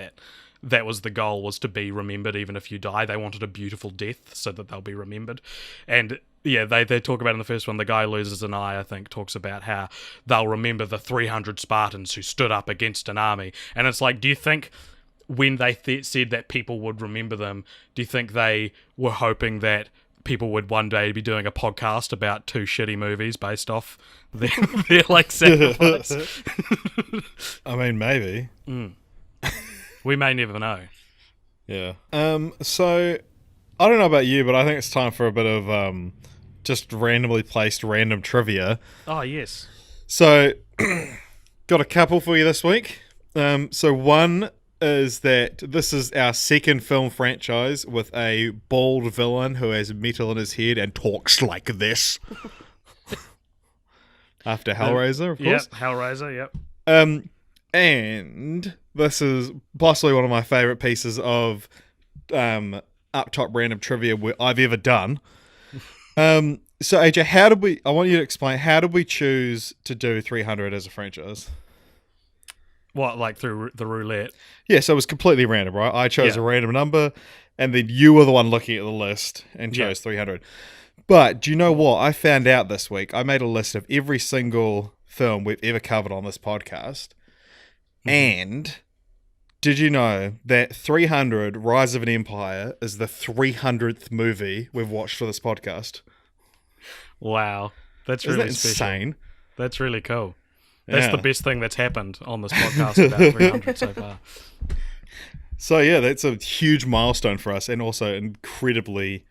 [SPEAKER 1] that was the goal, was to be remembered even if you die. They wanted a beautiful death so that they'll be remembered. And yeah, they talk about in the first one, the guy loses an eye, I think, talks about how they'll remember the 300 Spartans who stood up against an army. And it's like, do you think when they said that people would remember them, do you think they were hoping that people would one day be doing a podcast about two shitty movies based off their like sacrifice?
[SPEAKER 2] I mean, maybe.
[SPEAKER 1] We may never know.
[SPEAKER 2] Yeah. So I don't know about you, but I think it's time for a bit of just randomly placed random trivia.
[SPEAKER 1] Oh, yes.
[SPEAKER 2] So got a couple for you this week. So one is that this is our second film franchise with a bald villain who has metal in his head and talks like this. After Hellraiser, of course.
[SPEAKER 1] Yep, Hellraiser, yep.
[SPEAKER 2] And this is possibly one of my favourite pieces of up top random trivia I've ever done. So AJ, I want you to explain, how did we choose to do 300 as a franchise?
[SPEAKER 1] What, like through the roulette?
[SPEAKER 2] Yeah, so it was completely random, right? I chose a random number, and then you were the one looking at the list and chose 300. But do you know what? I found out this week, I made a list of every single film we've ever covered on this podcast. And did you know that 300 Rise of an Empire is the 300th movie we've watched for this podcast?
[SPEAKER 1] Wow. That's
[SPEAKER 2] Isn't
[SPEAKER 1] really
[SPEAKER 2] that insane?
[SPEAKER 1] That's really cool. That's
[SPEAKER 2] Yeah.
[SPEAKER 1] the best thing that's happened on this podcast about 300 so far.
[SPEAKER 2] So yeah, that's a huge milestone for us, and also incredibly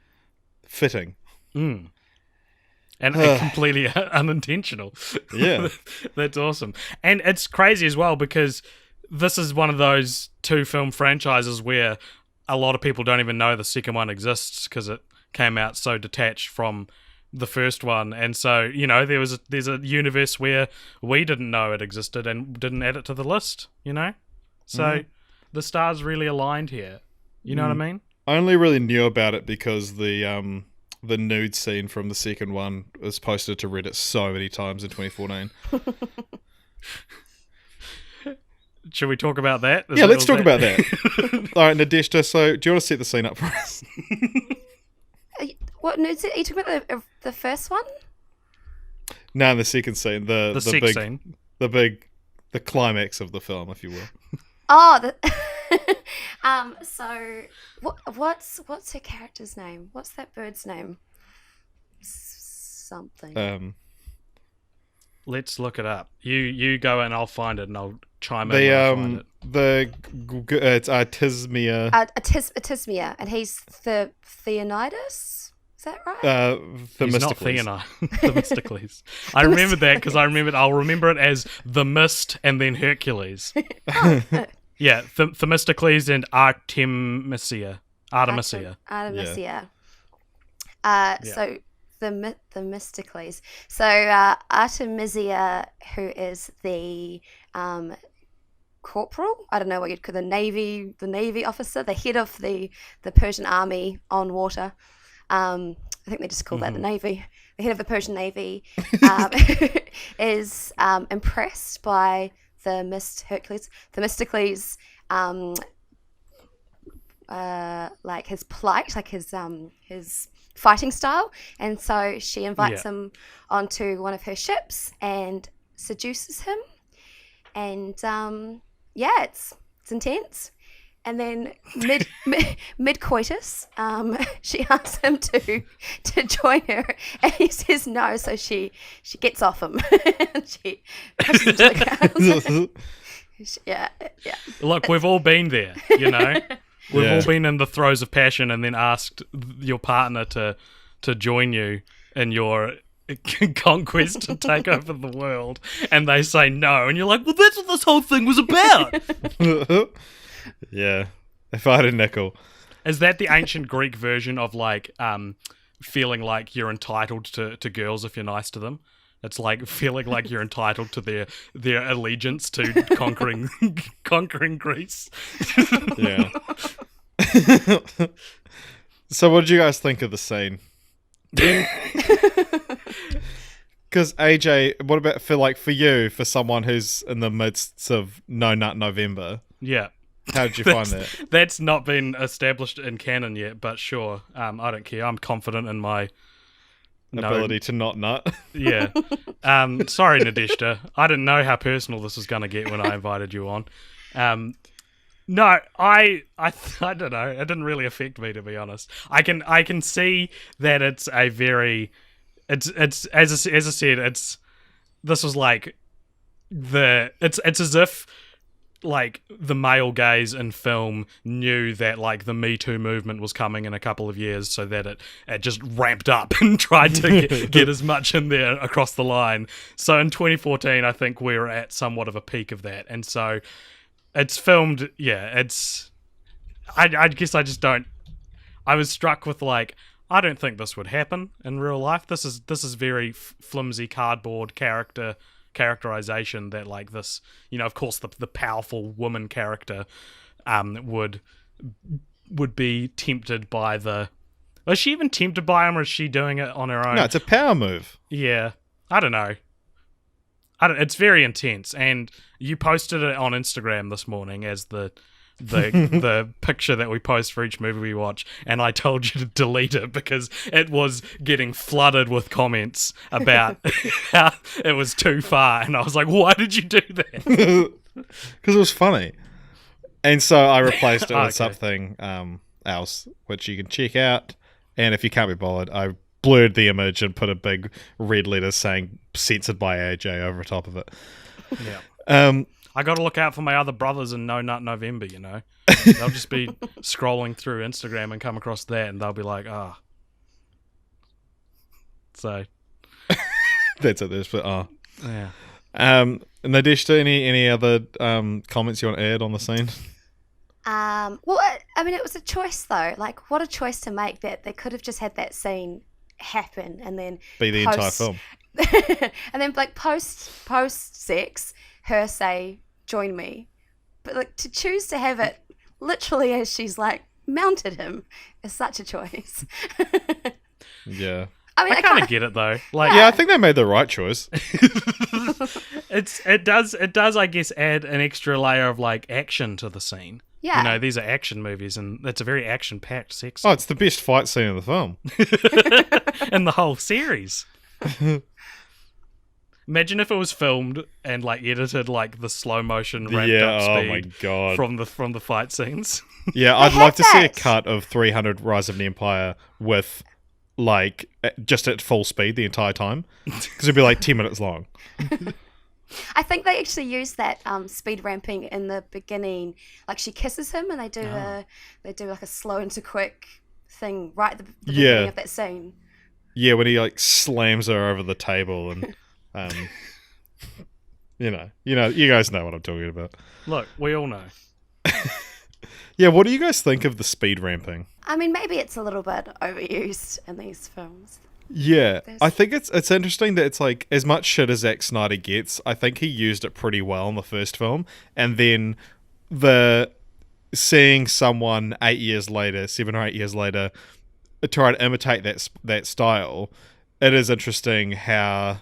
[SPEAKER 2] fitting.
[SPEAKER 1] And completely unintentional.
[SPEAKER 2] Yeah.
[SPEAKER 1] That's awesome. And it's crazy as well, because this is one of those two film franchises where a lot of people don't even know the second one exists because it came out so detached from the first one. And so, you know, there's a universe where we didn't know it existed and didn't add it to the list, you know? So the stars really aligned here. You know what I mean?
[SPEAKER 2] I only really knew about it because the nude scene from the second one was posted to Reddit so many times in 2014.
[SPEAKER 1] Should we talk about that?
[SPEAKER 2] Yeah, let's talk about that. All right, Nadeshda, so do you want to set the scene up for us?
[SPEAKER 3] What news? Are you talking about the first one?
[SPEAKER 2] No, the second scene, the
[SPEAKER 1] sex
[SPEAKER 2] big
[SPEAKER 1] scene.
[SPEAKER 2] the climax of the film, if you will.
[SPEAKER 3] Oh, so what's her character's name? What's that bird's name? Something.
[SPEAKER 1] Let's look it up. You go and I'll find it, and I'll chime in when I find it.
[SPEAKER 2] It's Artismia.
[SPEAKER 3] Artismia, and he's the Theonidas. Is that right?
[SPEAKER 1] He's not
[SPEAKER 2] Themistocles.
[SPEAKER 1] Themistocles. I remembered that because I'll remember it as the Mist and then Hercules. Yeah, Themistocles and Artemisia.
[SPEAKER 3] Artemisia. So the Themistocles. So Artemisia, who is the corporal, I don't know what you'd call the navy officer, the head of the Persian army on water. I think they just call that the navy. The head of the Persian navy is impressed by the Hercules. Themistocles, like his plight, like his fighting style, and so she invites him onto one of her ships and seduces him, and it's intense. And then mid coitus, she asks him to join her, and he says no. So she gets off him, and she pushes him to the ground. Yeah.
[SPEAKER 1] Look, we've all been there, you know. We've all been in the throes of passion, and then asked your partner to join you in your conquest to take over the world, and they say no, and you're like, well, that's what this whole thing was about.
[SPEAKER 2] Yeah, if I had a nickel.
[SPEAKER 1] Is that the ancient Greek version of like feeling like you're entitled to girls if you're nice to them? It's like feeling like you're entitled to their allegiance to conquering Greece.
[SPEAKER 2] Yeah. So what did you guys think of the scene? Because AJ, what about for you, for someone who's in the midst of No Nut November?
[SPEAKER 1] Yeah.
[SPEAKER 2] How did you find that?
[SPEAKER 1] That's not been established in canon yet, but sure. I don't care. I'm confident in my
[SPEAKER 2] Ability to not nut.
[SPEAKER 1] Yeah. Sorry, Nadeshda. I didn't know how personal this was going to get when I invited you on. No, I don't know. It didn't really affect me, to be honest. I can see that it's a very, it's as I said, this was like it's as if like the male gaze in film knew that like the Me Too movement was coming in a couple of years, so that it just ramped up and tried to get as much in there across the line. So in 2014, I think we were at somewhat of a peak of that, and so it's filmed. Yeah, it's. I guess I just don't. I was struck with like, I don't think this would happen in real life. This is very flimsy cardboard characterization that like this, of course the powerful woman character would be tempted by the. Was she even tempted by him, or is she doing it on her own?
[SPEAKER 2] No, it's a power move.
[SPEAKER 1] Yeah, I don't know. It's very intense, and you posted it on Instagram this morning as the picture that we post for each movie we watch, and I told you to delete it because it was getting flooded with comments about how it was too far, and I was like, why did you do that?
[SPEAKER 2] Because it was funny. And so I replaced it with
[SPEAKER 1] Okay.
[SPEAKER 2] something else, which you can check out, and if you can't be bothered, I blurred the image and put a big red letter saying censored by AJ over top of it.
[SPEAKER 1] Yeah. I got to look out for my other brothers in No Nut November, They'll just be scrolling through Instagram and come across that, and they'll be like, ah. So.
[SPEAKER 2] That's it. There's but
[SPEAKER 1] Yeah.
[SPEAKER 2] Nadeshda, any other comments you want to add on the scene?
[SPEAKER 3] Well, I mean, it was a choice though. Like, what a choice to make, that they could have just had that scene happen and then
[SPEAKER 2] Be the entire film.
[SPEAKER 3] and then like post sex, her say, "Join me," but like to choose to have it literally as she's like mounted him is such a choice.
[SPEAKER 2] Yeah.
[SPEAKER 3] I mean,
[SPEAKER 1] I kind of get it though. Like,
[SPEAKER 2] Yeah, I think they made the right choice.
[SPEAKER 1] it does, I guess, add an extra layer of like action to the scene.
[SPEAKER 3] Yeah.
[SPEAKER 1] These are action movies, and it's a very action-packed sex
[SPEAKER 2] Oh, it's the best fight scene in the film.
[SPEAKER 1] in the whole series. Imagine if it was filmed and like edited like the slow motion ramped up
[SPEAKER 2] oh
[SPEAKER 1] speed
[SPEAKER 2] my god.
[SPEAKER 1] from the fight scenes.
[SPEAKER 2] Yeah, I'd
[SPEAKER 3] had
[SPEAKER 2] love to see a
[SPEAKER 3] that.
[SPEAKER 2] cut of 300 Rise of an Empire with like just at full speed the entire time, because it'd be like 10 minutes long.
[SPEAKER 3] I think they actually use that speed ramping in the beginning. Like she kisses him, and they do like a slow into quick thing right at the beginning of that scene.
[SPEAKER 2] Yeah, when he like slams her over the table and you guys know what I'm talking about.
[SPEAKER 1] Look, we all know.
[SPEAKER 2] Yeah, what do you guys think of the speed ramping?
[SPEAKER 3] I mean, maybe it's a little bit overused in these films.
[SPEAKER 2] Yeah, I think it's interesting that it's like, as much shit as Zack Snyder gets, I think he used it pretty well in the first film, and then seeing someone 7 or 8 years later, try to imitate that style, it is interesting how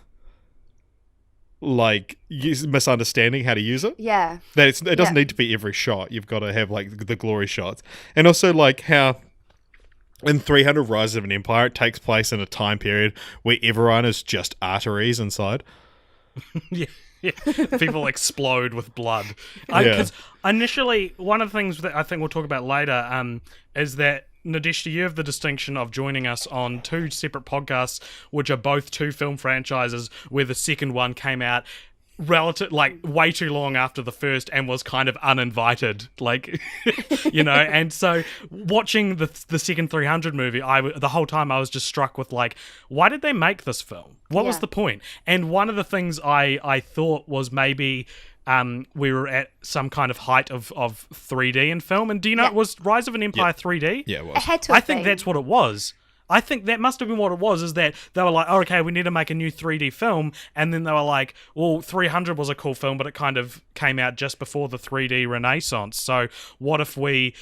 [SPEAKER 2] like misunderstanding how to use it.
[SPEAKER 3] Yeah.
[SPEAKER 2] That it doesn't need to be every shot. You've got to have like the glory shots, and also like how in 300 Rise of an Empire it takes place in a time period where everyone is just arteries inside.
[SPEAKER 1] Yeah. People explode with blood.
[SPEAKER 2] Yeah.
[SPEAKER 1] Because initially, one of the things that I think we'll talk about later is that, Nadeshda, you have the distinction of joining us on 2 separate podcasts, which are both 2 film franchises, where the second one came out way too long after the first and was kind of uninvited, and so watching the second 300 movie, the whole time I was just struck with like, why did they make this film? What was the point? And one of the things I thought was maybe we were at some kind of height of 3D in film, and do you know, was Rise of an Empire 3D?
[SPEAKER 2] Yeah, it was.
[SPEAKER 3] It had to
[SPEAKER 1] I
[SPEAKER 3] have
[SPEAKER 1] think
[SPEAKER 3] been.
[SPEAKER 1] that's what it was. I think that must have been what it was, is that they were like, oh, okay, we need to make a new 3D film, and then they were like, well, 300 was a cool film, but it kind of came out just before the 3D renaissance, so what if we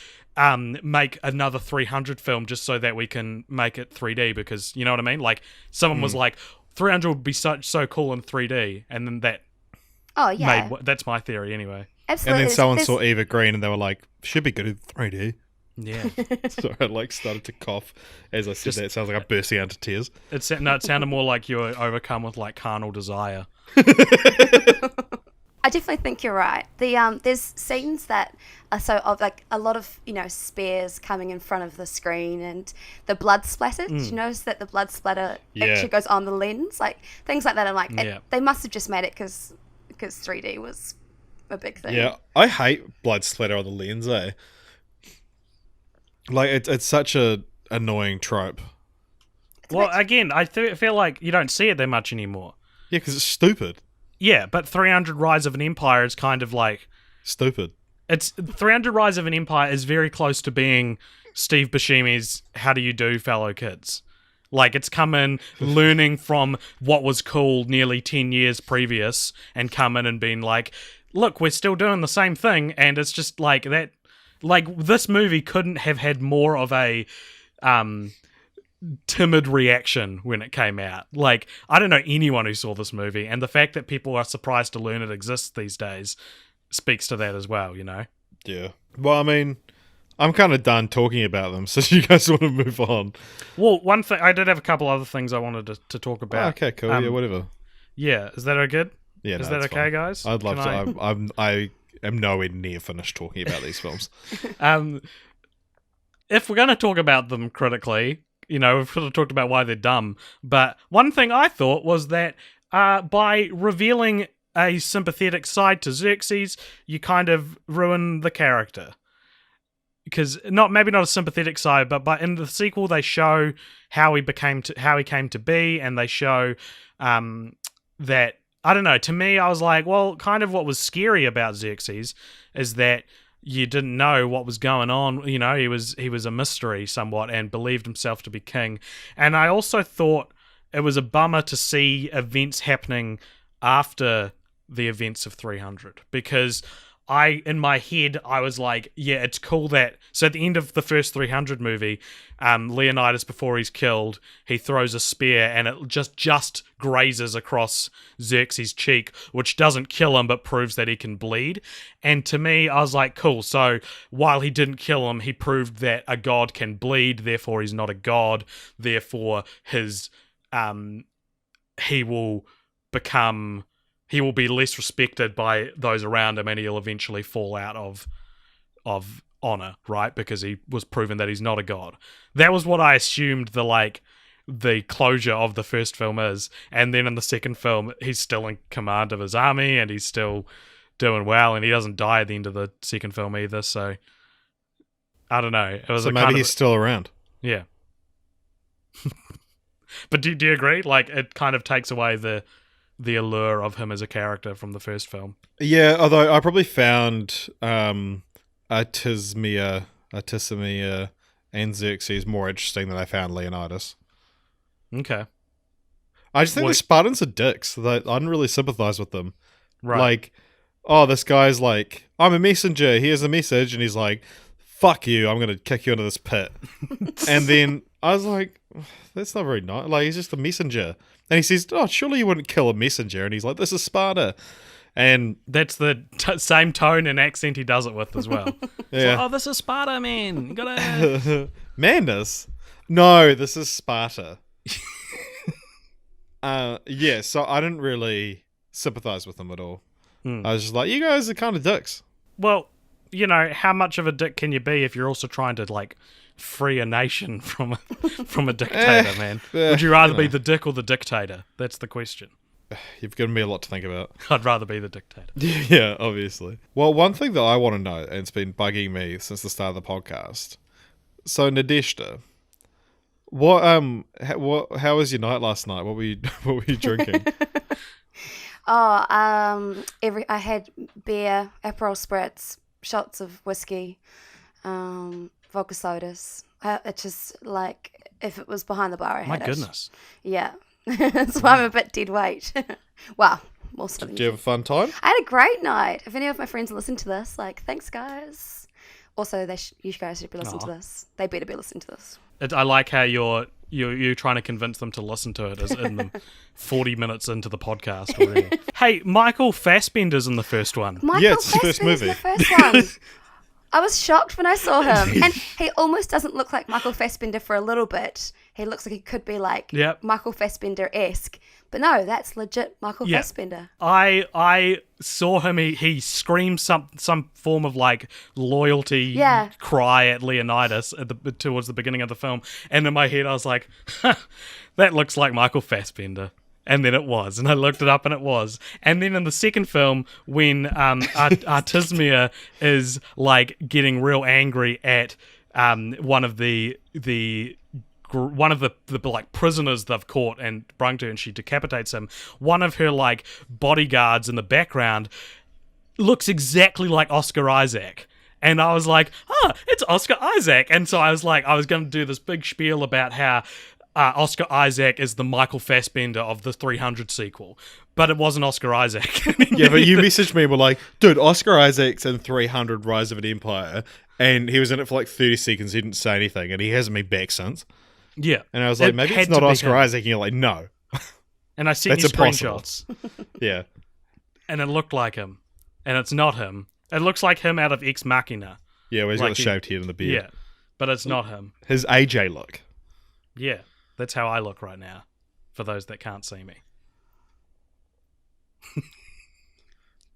[SPEAKER 1] make another 300 film just so that we can make it 3D, because, you know what I mean? Like, someone was like, 300 would be so cool in 3D, and then that that's my theory anyway.
[SPEAKER 3] Absolutely.
[SPEAKER 2] And then someone saw Eva Green and they were like, should be good in 3D.
[SPEAKER 1] Yeah.
[SPEAKER 2] So I started to cough as I said that. It sounds like I'm bursting out into tears.
[SPEAKER 1] It sounded more like you were overcome with like carnal desire.
[SPEAKER 3] I definitely think you're right. There's scenes that are of like a lot of spears coming in front of the screen and the blood splatter. Did you notice that the blood splatter actually goes on the lens? Like things like that. I'm like, they must have just made it because 3D was a big thing.
[SPEAKER 2] Yeah, I hate blood splatter on the lens. Like it's such a annoying trope.
[SPEAKER 1] Well, again, I feel like you don't see it that much anymore.
[SPEAKER 2] Yeah, because it's stupid.
[SPEAKER 1] Yeah, but 300 Rise of an Empire is kind of like...
[SPEAKER 2] Stupid.
[SPEAKER 1] It's 300 Rise of an Empire is very close to being Steve Buscemi's How Do You Do, Fellow Kids. Like, it's come in learning from what was cool nearly 10 years previous and come in and been like, look, we're still doing the same thing, and it's just like that... Like, this movie couldn't have had more of a timid reaction when it came out. Like, I don't know anyone who saw this movie, and the fact that people are surprised to learn it exists these days speaks to that as well, you know?
[SPEAKER 2] Yeah. Well, I mean, I'm kind of done talking about them, so you guys want to move on?
[SPEAKER 1] Well, one thing, I did have a couple other things I wanted to talk about.
[SPEAKER 2] Oh, okay, cool. Yeah, whatever.
[SPEAKER 1] Yeah, is that all good?
[SPEAKER 2] Yeah,
[SPEAKER 1] is that okay,
[SPEAKER 2] fine.
[SPEAKER 1] guys?
[SPEAKER 2] I'd love to. I am nowhere near finished talking about these films.
[SPEAKER 1] If we're going to talk about them critically, we've sort of talked about why they're dumb, but one thing I thought was that by revealing a sympathetic side to Xerxes, you kind of ruin the character. Because maybe not a sympathetic side, but in the sequel they show how he came to be, and they show that, I don't know, to me I was like, well, kind of what was scary about Xerxes is that you didn't know what was going on. He was a mystery somewhat and believed himself to be king. And I also thought it was a bummer to see events happening after the events of 300, because in my head, I was like, yeah, it's cool that... So at the end of the first 300 movie, Leonidas, before he's killed, he throws a spear and it just grazes across Xerxes' cheek, which doesn't kill him, but proves that he can bleed. And to me, I was like, cool, so while he didn't kill him, he proved that a god can bleed, therefore he's not a god, therefore he will be less respected by those around him, and he'll eventually fall out of honor, right? Because he was proven that he's not a god. That was what I assumed the closure of the first film is. And then in the second film, he's still in command of his army, and he's still doing well, and he doesn't die at the end of the second film either. So I don't know. It was
[SPEAKER 2] maybe he's still around.
[SPEAKER 1] Yeah. But do you agree? Like, it kind of takes away the allure of him as a character from the first film.
[SPEAKER 2] Yeah, although I probably found Artismia and Xerxes more interesting than I found Leonidas.
[SPEAKER 1] Okay.
[SPEAKER 2] I just think the Spartans are dicks. I didn't really sympathize with them.
[SPEAKER 1] Right.
[SPEAKER 2] Like, oh, this guy's like, I'm a messenger, here's a message, and he's like, fuck you, I'm going to kick you into this pit. And then I was like, that's not very nice. Like, he's just a messenger. And he says, oh, surely you wouldn't kill a messenger. And he's like, this is Sparta. And
[SPEAKER 1] that's the same tone and accent he does it with as well.
[SPEAKER 2] Yeah.
[SPEAKER 1] Like, oh, this is Sparta, man. You gotta...
[SPEAKER 2] Madness? No, this is Sparta. Yeah, so I didn't really sympathize with them at all. I was just like, you guys are kind of dicks.
[SPEAKER 1] Well, how much of a dick can you be if you're also trying to, free a nation from a dictator, man? Would you rather be the dick or the dictator? That's the question.
[SPEAKER 2] You've given me a lot to think about.
[SPEAKER 1] I'd rather be the dictator.
[SPEAKER 2] Yeah, obviously. Well, one thing that I want to know, and it's been bugging me since the start of the podcast. So, Nadeshda, how was your night last night? What were you drinking?
[SPEAKER 3] I had beer, Aperol spritz, shots of whiskey, vodka sodas. It's just like if it was behind the bar, I
[SPEAKER 1] My
[SPEAKER 3] had
[SPEAKER 1] goodness.
[SPEAKER 3] it. Yeah. That's why I'm a bit dead weight. Wow. More so than
[SPEAKER 2] Did you have a fun time?
[SPEAKER 3] I had a great night. If any of my friends listen to this, like, thanks, guys. Also, you guys should be listening to this. They better be listening to this.
[SPEAKER 1] I like how you're trying to convince them to listen to it as in them 40 minutes into the podcast already. Hey, Michael Fassbender's in the first one.
[SPEAKER 3] Michael
[SPEAKER 2] it's his first
[SPEAKER 3] Fassbender's in
[SPEAKER 2] movie.
[SPEAKER 3] the first one. I was shocked when I saw him. And he almost doesn't look like Michael Fassbender for a little bit. He looks like he could be like Michael Fassbender-esque. But no, that's legit Michael Fassbender.
[SPEAKER 1] I saw him. He screamed some form of like loyalty cry at Leonidas towards the beginning of the film, and in my head I was like, that looks like Michael Fassbender. And then it was, and I looked it up, and it was. And then in the second film, when Artismia is like getting real angry at one of the like prisoners they've caught and brung to, and she decapitates him. One of her like bodyguards in the background looks exactly like Oscar Isaac. And I was like, it's Oscar Isaac. And so I was like, I was going to do this big spiel about how Oscar Isaac is the Michael Fassbender of the 300 sequel. But it wasn't Oscar Isaac.
[SPEAKER 2] Yeah, but you messaged me and were like, dude, Oscar Isaac's in 300 Rise of an Empire, and he was in it for like 30 seconds, he didn't say anything, and he hasn't been back since.
[SPEAKER 1] Yeah.
[SPEAKER 2] And I was like, maybe it's not Oscar Isaac, and you're like, no.
[SPEAKER 1] And I sent you screenshots.
[SPEAKER 2] Yeah.
[SPEAKER 1] And it looked like him. And it's not him. It looks like him out of Ex Machina.
[SPEAKER 2] Yeah, where he's got the shaved head and the beard.
[SPEAKER 1] Yeah, but it's not him.
[SPEAKER 2] His AJ look.
[SPEAKER 1] Yeah, that's how I look right now, for those that can't see me.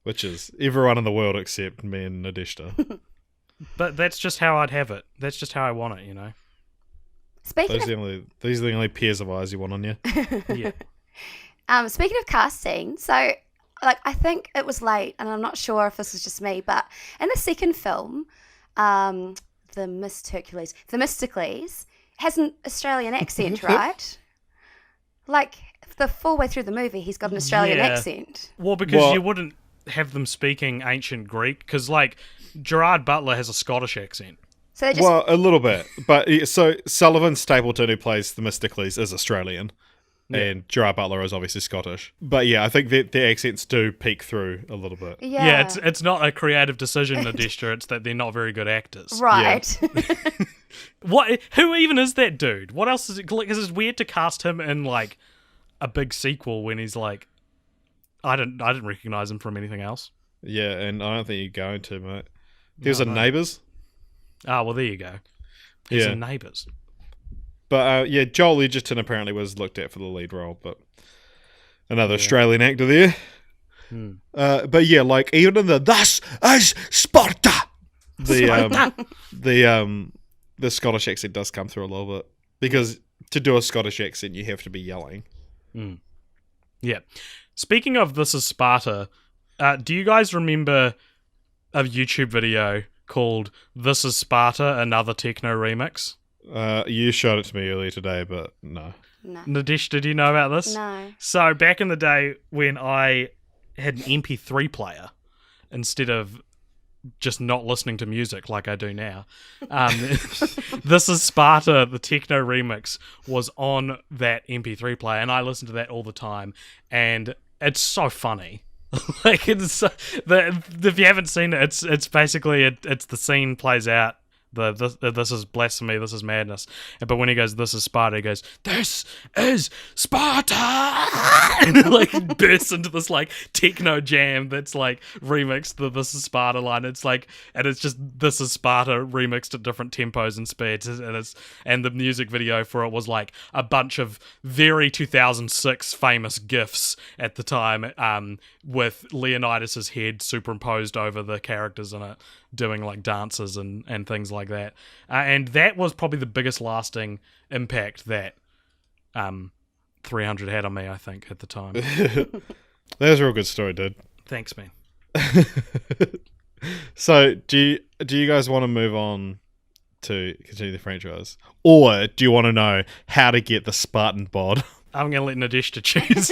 [SPEAKER 2] Which is everyone in the world except me and Nadeshta.
[SPEAKER 1] But that's just how I'd have it. That's just how I want it, you know?
[SPEAKER 3] Speaking
[SPEAKER 2] These are the only pairs of eyes you want on you.
[SPEAKER 1] Yeah.
[SPEAKER 3] Speaking of casting, so like I think it was late, and I'm not sure if this is just me, but in the second film, Themistocles has an Australian accent, right? Like the full way through the movie, he's got an Australian accent.
[SPEAKER 1] Well, because you wouldn't have them speaking ancient Greek, because like Gerard Butler has a Scottish accent.
[SPEAKER 3] So
[SPEAKER 2] well, a little bit, but so Sullivan Stapleton, who plays Themistocles, is Australian. Yeah. And Gerard Butler is obviously Scottish. But yeah, I think their accents do peek through a little bit.
[SPEAKER 1] Yeah, it's not a creative decision, Nadeshta, it's that they're not very good actors.
[SPEAKER 3] Right.
[SPEAKER 1] Yeah. Who even is that dude? What else is it? Because it's weird to cast him in like a big sequel when he's like, I didn't recognize him from anything else.
[SPEAKER 2] Yeah, and I don't think you're going to, mate. He was in Neighbours.
[SPEAKER 1] Ah, well, there you go. He's in Neighbours.
[SPEAKER 2] But yeah, Joel Edgerton apparently was looked at for the lead role, but another Australian actor there. But yeah, like even in the "This is Sparta," the Scottish accent does come through a little bit, because to do a Scottish accent you have to be yelling.
[SPEAKER 1] Yeah. Speaking of "This is Sparta," do you guys remember a YouTube video called "This is Sparta, Another Techno Remix"?
[SPEAKER 2] You showed it to me earlier today, but no.
[SPEAKER 1] Nadesh, did you know about this?
[SPEAKER 3] No.
[SPEAKER 1] So back in the day when I had an MP3 player instead of just not listening to music like I do now, This is Sparta, the techno remix, was on that MP3 player, and I listened to that all the time, and it's so funny. Like if you haven't seen it, it's basically it's the scene plays out. This is blasphemy, this is madness. But when he goes, "This is Sparta," he goes, "This is Sparta!" And it like bursts into this like techno jam that's like remixed the "This is Sparta" line. It's like, and it's just "This is Sparta" remixed at different tempos and speeds. And the music video for it was like a bunch of very 2006 famous GIFs at the time, with Leonidas's head superimposed over the characters in it, doing like dances and things like that. And that was probably the biggest lasting impact that 300 had on me, I think, at the time.
[SPEAKER 2] That was a real good story, dude.
[SPEAKER 1] Thanks, man.
[SPEAKER 2] So, do you guys want to move on to continue the franchise? Or do you want to know how to get the Spartan bod?
[SPEAKER 1] I'm going to let Nadeshta choose.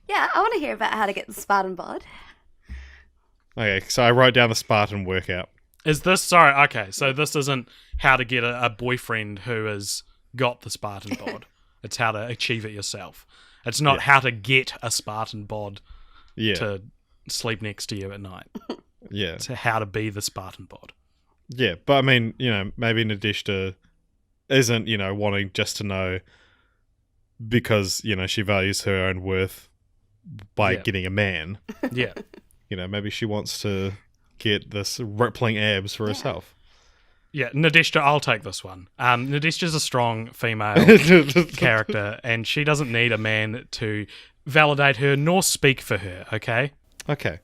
[SPEAKER 3] Yeah, I want to hear about how to get the Spartan bod.
[SPEAKER 2] Okay, so I wrote down the Spartan workout.
[SPEAKER 1] Is this sorry? Okay, so this isn't how to get a boyfriend who has got the Spartan bod. It's how to achieve it yourself. It's not how to get a Spartan bod to sleep next to you at night.
[SPEAKER 2] Yeah.
[SPEAKER 1] It's how to be the Spartan bod.
[SPEAKER 2] Yeah, but I mean, maybe Nadeshda isn't, wanting just to know because, she values her own worth by getting a man.
[SPEAKER 1] Yeah.
[SPEAKER 2] Maybe she wants to get this rippling abs for herself.
[SPEAKER 1] Yeah, Nadeshda, I'll take this one. Nadeshda's a strong female character, and she doesn't need a man to validate her nor speak for her, okay?
[SPEAKER 2] Okay.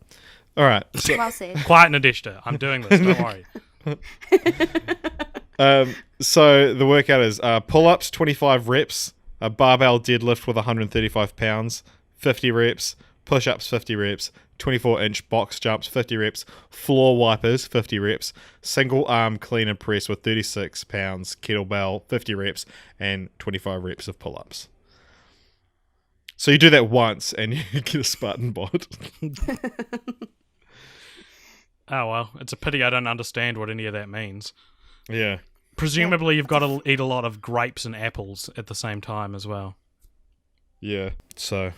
[SPEAKER 2] All right. So,
[SPEAKER 3] Well said.
[SPEAKER 1] Quiet, Nadeshda. I'm doing this, don't worry.
[SPEAKER 2] so the workout is pull-ups, 25 reps, a barbell deadlift with 135 pounds, 50 reps, push-ups, 50 reps, 24-inch box jumps, 50 reps, floor wipers, 50 reps, single arm clean and press with 36 pounds, kettlebell, 50 reps, and 25 reps of pull-ups. So you do that once and you get a Spartan bod.
[SPEAKER 1] Oh, well, it's a pity I don't understand what any of that means.
[SPEAKER 2] Yeah.
[SPEAKER 1] Presumably you've got to eat a lot of grapes and apples at the same time as well.
[SPEAKER 2] Yeah. So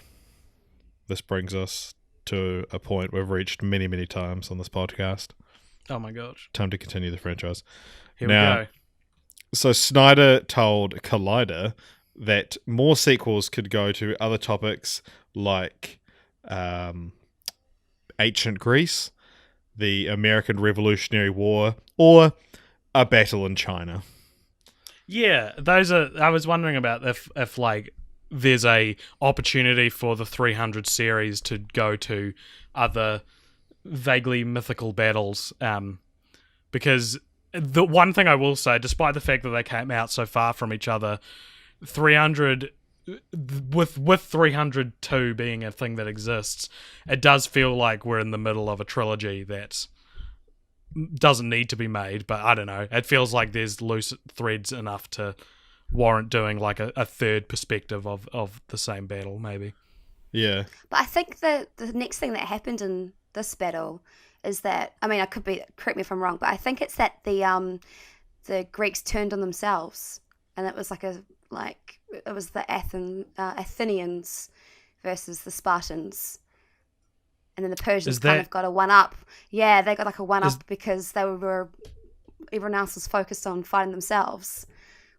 [SPEAKER 2] this brings us to a point we've reached many, many times on this podcast.
[SPEAKER 1] Oh my gosh.
[SPEAKER 2] Time to continue the franchise.
[SPEAKER 1] Here we go.
[SPEAKER 2] So Snyder told Collider that more sequels could go to other topics like ancient Greece, the American Revolutionary War, or a battle in China.
[SPEAKER 1] Yeah, those are. I was wondering about if like there's a opportunity for the 300 series to go to other vaguely mythical battles. Because the one thing I will say, despite the fact that they came out so far from each other, 300 with 302 being a thing that exists, it does feel like we're in the middle of a trilogy that doesn't need to be made, but I don't know. It feels like there's loose threads enough to warrant doing like a third perspective of the same battle, maybe.
[SPEAKER 2] Yeah.
[SPEAKER 3] But I think the next thing that happened in this battle is that, I mean, I could be, correct me if I'm wrong, but I think it's that the Greeks turned on themselves, and it was it was the Athenians versus the Spartans. And then the Persians kind of got a one-up. Yeah, they got like a one-up because they were everyone else was focused on fighting themselves.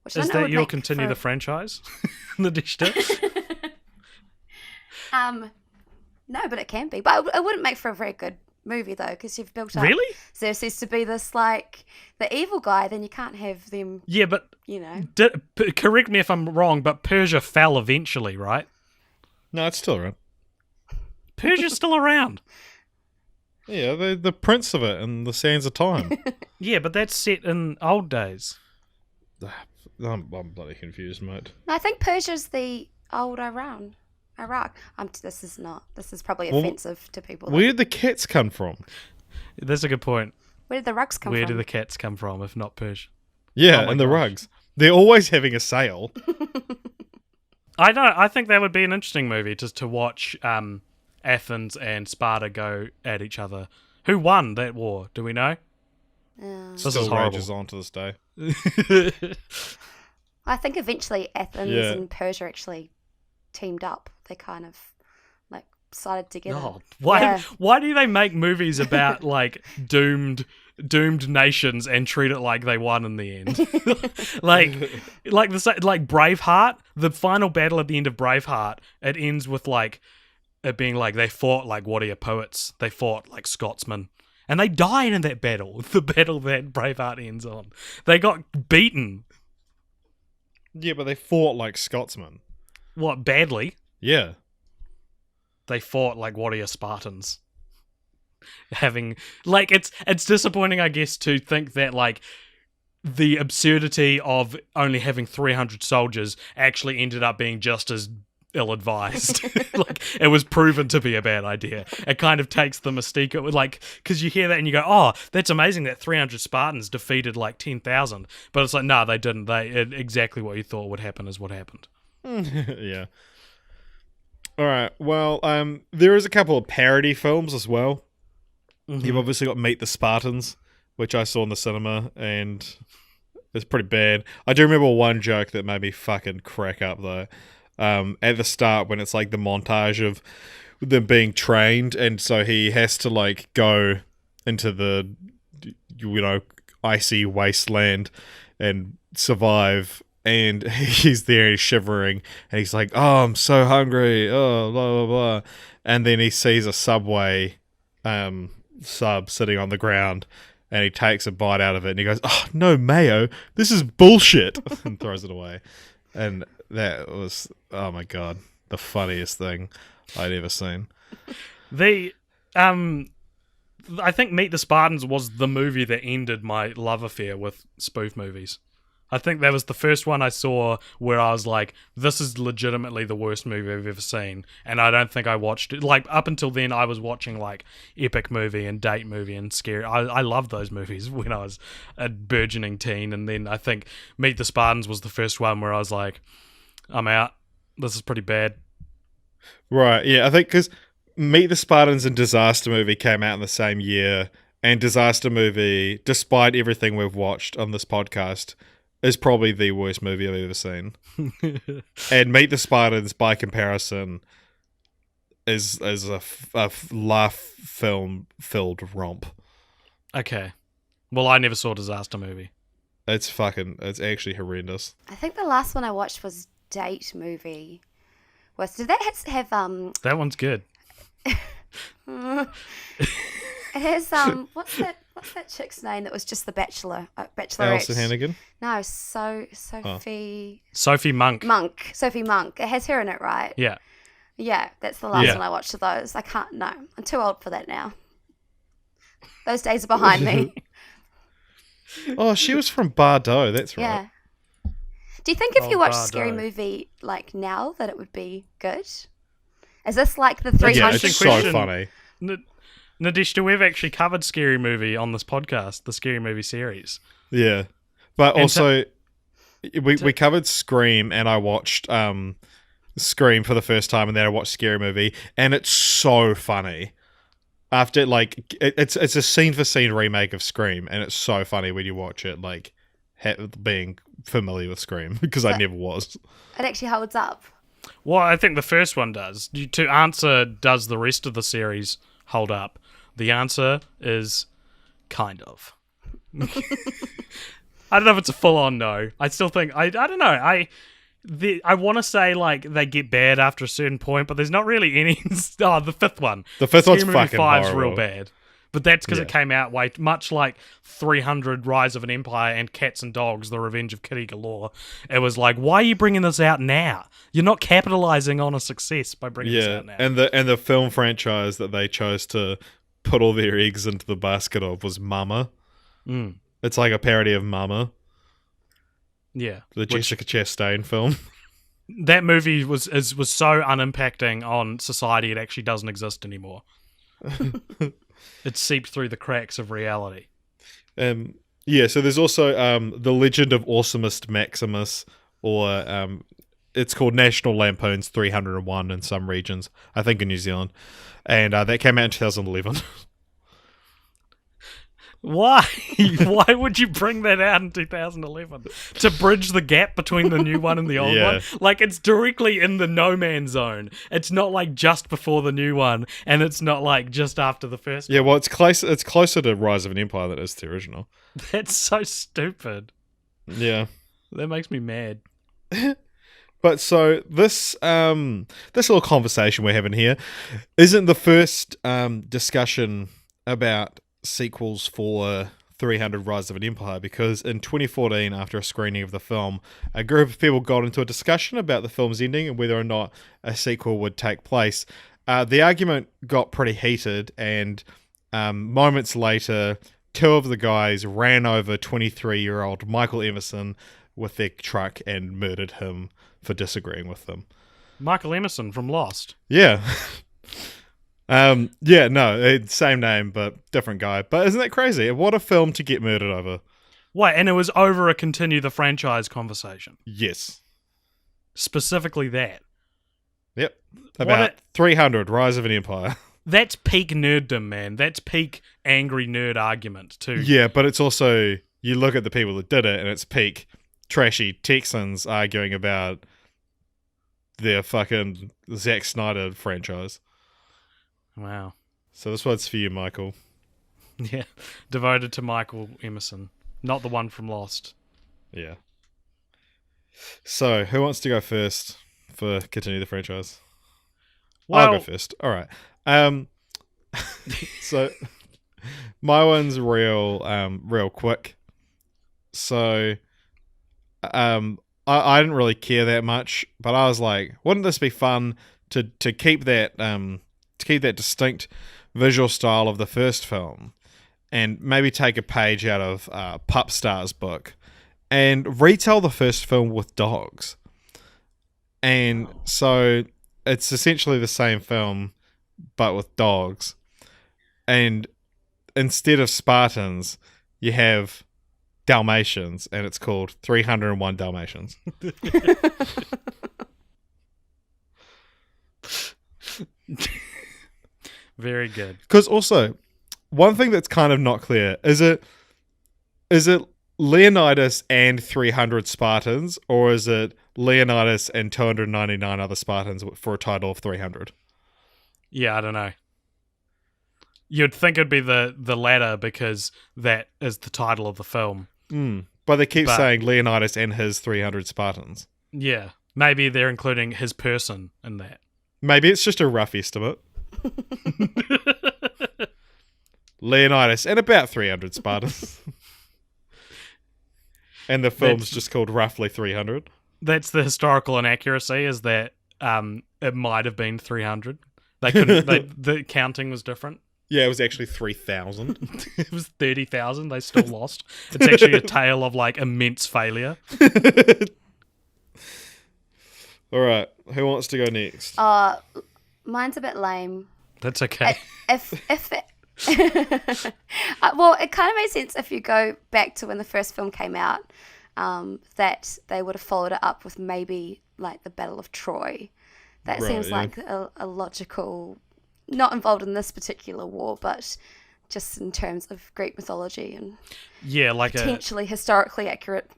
[SPEAKER 3] Which
[SPEAKER 1] is that you'll continue the franchise? The dish dish?
[SPEAKER 3] No, but it can be. But it wouldn't make for a very good movie, though, because you've built up Xerxes to be this, like, the evil guy, then you can't have them,
[SPEAKER 1] yeah, but, correct me if I'm wrong, but Persia fell eventually, right?
[SPEAKER 2] No, it's still around.
[SPEAKER 1] Persia's still around.
[SPEAKER 2] Yeah, the prince of it in the sands of time.
[SPEAKER 1] Yeah, but that's set in old days.
[SPEAKER 2] I'm bloody confused, mate.
[SPEAKER 3] No, I think Persia's the old Iraq. This is probably offensive to people.
[SPEAKER 2] Where did the cats come from?
[SPEAKER 1] That's a good point.
[SPEAKER 3] Where did the rugs come from?
[SPEAKER 1] Where do the cats come from, if not Persia?
[SPEAKER 2] Yeah, and the rugs. They're always having a sale.
[SPEAKER 1] I think that would be an interesting movie, just to watch Athens and Sparta go at each other. Who won that war? Do we know? This is horrible.
[SPEAKER 2] Rages on to this day.
[SPEAKER 3] I think eventually Athens and Persia actually teamed up. They kind of sided together.
[SPEAKER 1] Oh, why do they make movies about like doomed nations and treat it like they won in the end? like Braveheart, the final battle at the end of Braveheart, it ends with like it being like they fought like warrior poets. They fought like Scotsmen. And they died in that battle. The battle that Braveheart ends on. They got beaten.
[SPEAKER 2] Yeah, but they fought like Scotsmen.
[SPEAKER 1] What, badly?
[SPEAKER 2] Yeah.
[SPEAKER 1] They fought like warrior Spartans. Having like it's disappointing, I guess, to think that like the absurdity of only having 300 soldiers actually ended up being just as ill-advised. Like it was proven to be a bad idea. It kind of takes the mystique of like, because you hear that and you go, oh, that's amazing that 300 Spartans defeated like 10,000, but it's like, no, they didn't. Exactly what you thought would happen is what happened.
[SPEAKER 2] Yeah. All right, well, there is a couple of parody films as well. You've obviously got Meet the Spartans, which I saw in the cinema, and it's pretty bad. I do remember one joke that made me fucking crack up, though. At the start, when it's like the montage of them being trained, and so he has to like go into the, icy wasteland and survive, and he's there, he's shivering, and he's like, oh, I'm so hungry, oh, blah, blah, blah. And then he sees a Subway sub sitting on the ground, and he takes a bite out of it, and he goes, oh, no mayo, this is bullshit, and throws it away. And that was, oh my god, the funniest thing I'd ever seen.
[SPEAKER 1] I think Meet the Spartans was the movie that ended my love affair with spoof movies. I think that was the first one I saw where I was like, this is legitimately the worst movie I've ever seen. And I don't think I watched it. Like, up until then, I was watching, like, Epic Movie and Date Movie and Scary. I loved those movies when I was a burgeoning teen. And then I think Meet the Spartans was the first one where I was like, I'm out. This is pretty bad.
[SPEAKER 2] Right, yeah, I think because Meet the Spartans and Disaster Movie came out in the same year. And Disaster Movie, despite everything we've watched on this podcast, is probably the worst movie I've ever seen. And Meet the Spartans, by comparison, is a laugh film-filled romp.
[SPEAKER 1] Okay. Well, I never saw Disaster Movie.
[SPEAKER 2] It's actually horrendous.
[SPEAKER 3] I think the last one I watched was Date Movie. Did that have
[SPEAKER 1] That one's good.
[SPEAKER 3] It has what's that chick's name that was just the Bachelorette?
[SPEAKER 2] Alison Hannigan?
[SPEAKER 3] No, Sophie
[SPEAKER 1] Monk.
[SPEAKER 3] Sophie Monk. It has her in it, right?
[SPEAKER 1] Yeah.
[SPEAKER 3] Yeah, that's the last one I watched of those. I can't. No, I'm too old for that now. Those days are behind me.
[SPEAKER 2] Oh, she was from Bardo. That's right.
[SPEAKER 3] Yeah. Do you think if you watched
[SPEAKER 1] Bardo.
[SPEAKER 3] a scary movie like now that it would be good? Is this like the 300?
[SPEAKER 2] Yeah, it's so
[SPEAKER 1] question.
[SPEAKER 2] funny.
[SPEAKER 1] Nadishta, we've actually covered Scary Movie on this podcast, the Scary Movie series.
[SPEAKER 2] Yeah, but also we covered Scream, and I watched Scream for the first time, and then I watched Scary Movie, and it's so funny. After it's a scene for scene remake of Scream, and it's so funny when you watch it, like being familiar with Scream, because I never was.
[SPEAKER 3] It actually holds up.
[SPEAKER 1] Well, I think the first one does. To answer, does the rest of the series hold up? The answer is kind of. I don't know if it's a full-on no. I still think I don't know. I want to say like they get bad after a certain point, but there's not really any. The fifth one.
[SPEAKER 2] The fifth one's
[SPEAKER 1] Scary Movie
[SPEAKER 2] fucking
[SPEAKER 1] 5's
[SPEAKER 2] horrible.
[SPEAKER 1] real bad. But that's because it came out much like 300 Rise of an Empire and Cats and Dogs, The Revenge of Kitty Galore. It was like, why are you bringing this out now? You're not capitalizing on a success by bringing this out now.
[SPEAKER 2] And the film franchise that they chose to put all their eggs into the basket of was Mama.
[SPEAKER 1] Mm.
[SPEAKER 2] It's like a parody of Mama,
[SPEAKER 1] Yeah.
[SPEAKER 2] the Jessica Chastain film.
[SPEAKER 1] That movie was so unimpacting on society it actually doesn't exist anymore. It seeped through the cracks of reality.
[SPEAKER 2] Yeah, so there's also The Legend of Awesomest Maximus, or it's called National Lampoon's 301 in some regions, I think in New Zealand. And that came out in 2011.
[SPEAKER 1] Why? Why would you bring that out in 2011? To bridge the gap between the new one and the old one? Like, it's directly in the no man's zone. It's not like just before the new one, and it's not like just after the first one.
[SPEAKER 2] Yeah, well, it's closer to Rise of an Empire than it is to the original.
[SPEAKER 1] That's so stupid.
[SPEAKER 2] Yeah.
[SPEAKER 1] That makes me mad.
[SPEAKER 2] But so this little conversation we're having here isn't the first discussion about sequels for 300 Rise of an Empire, because in 2014, after a screening of the film, a group of people got into a discussion about the film's ending and whether or not a sequel would take place. The argument got pretty heated, and moments later, two of the guys ran over 23-year-old Michael Emerson with their truck and murdered him for disagreeing with them.
[SPEAKER 1] Michael Emerson from Lost.
[SPEAKER 2] Yeah. Same name, but different guy. But isn't that crazy? What a film to get murdered over.
[SPEAKER 1] Wait, and it was over a continue the franchise conversation.
[SPEAKER 2] Yes.
[SPEAKER 1] Specifically that.
[SPEAKER 2] Yep. About 300 Rise of an Empire.
[SPEAKER 1] That's peak nerddom, man. That's peak angry nerd argument too.
[SPEAKER 2] Yeah, but it's also, you look at the people that did it, and it's peak trashy Texans arguing about their fucking Zack Snyder franchise.
[SPEAKER 1] Wow.
[SPEAKER 2] So this one's for you, Michael.
[SPEAKER 1] Yeah, devoted to Michael Emerson, not the one from Lost.
[SPEAKER 2] Yeah. So, who wants to go first for Continue the Franchise?
[SPEAKER 1] Well,
[SPEAKER 2] I'll go first. All right. So, my one's real quick. So, I didn't really care that much, but I was like, wouldn't this be fun to keep that distinct visual style of the first film, and maybe take a page out of Pup Star's book and retell the first film with dogs. And so it's essentially the same film, but with dogs. And instead of Spartans, you have Dalmatians, and it's called 301 Dalmatians.
[SPEAKER 1] Very good.
[SPEAKER 2] Because also, one thing that's kind of not clear, is it Leonidas and 300 Spartans, or is it Leonidas and 299 other Spartans for a total of 300?
[SPEAKER 1] Yeah, I don't know. You'd think it'd be the latter because that is the title of the film.
[SPEAKER 2] But they keep saying Leonidas and his 300 Spartans.
[SPEAKER 1] Yeah, maybe they're including his person in that.
[SPEAKER 2] Maybe it's just a rough estimate. Leonidas and about 300 Spartans. And the film's just called roughly 300.
[SPEAKER 1] That's the historical inaccuracy, is that it might have been 300. They couldn't. The counting was different.
[SPEAKER 2] Yeah, it was actually 3,000.
[SPEAKER 1] It was 30,000. They still lost. It's actually a tale of like immense failure.
[SPEAKER 2] All right, who wants to go next?
[SPEAKER 3] Mine's a bit lame.
[SPEAKER 1] That's okay.
[SPEAKER 3] If it, well, it kind of makes sense if you go back to when the first film came out, that they would have followed it up with maybe like the Battle of Troy. That seems like a logical, not involved in this particular war, but just in terms of Greek mythology and
[SPEAKER 1] like
[SPEAKER 3] potentially historically accurate.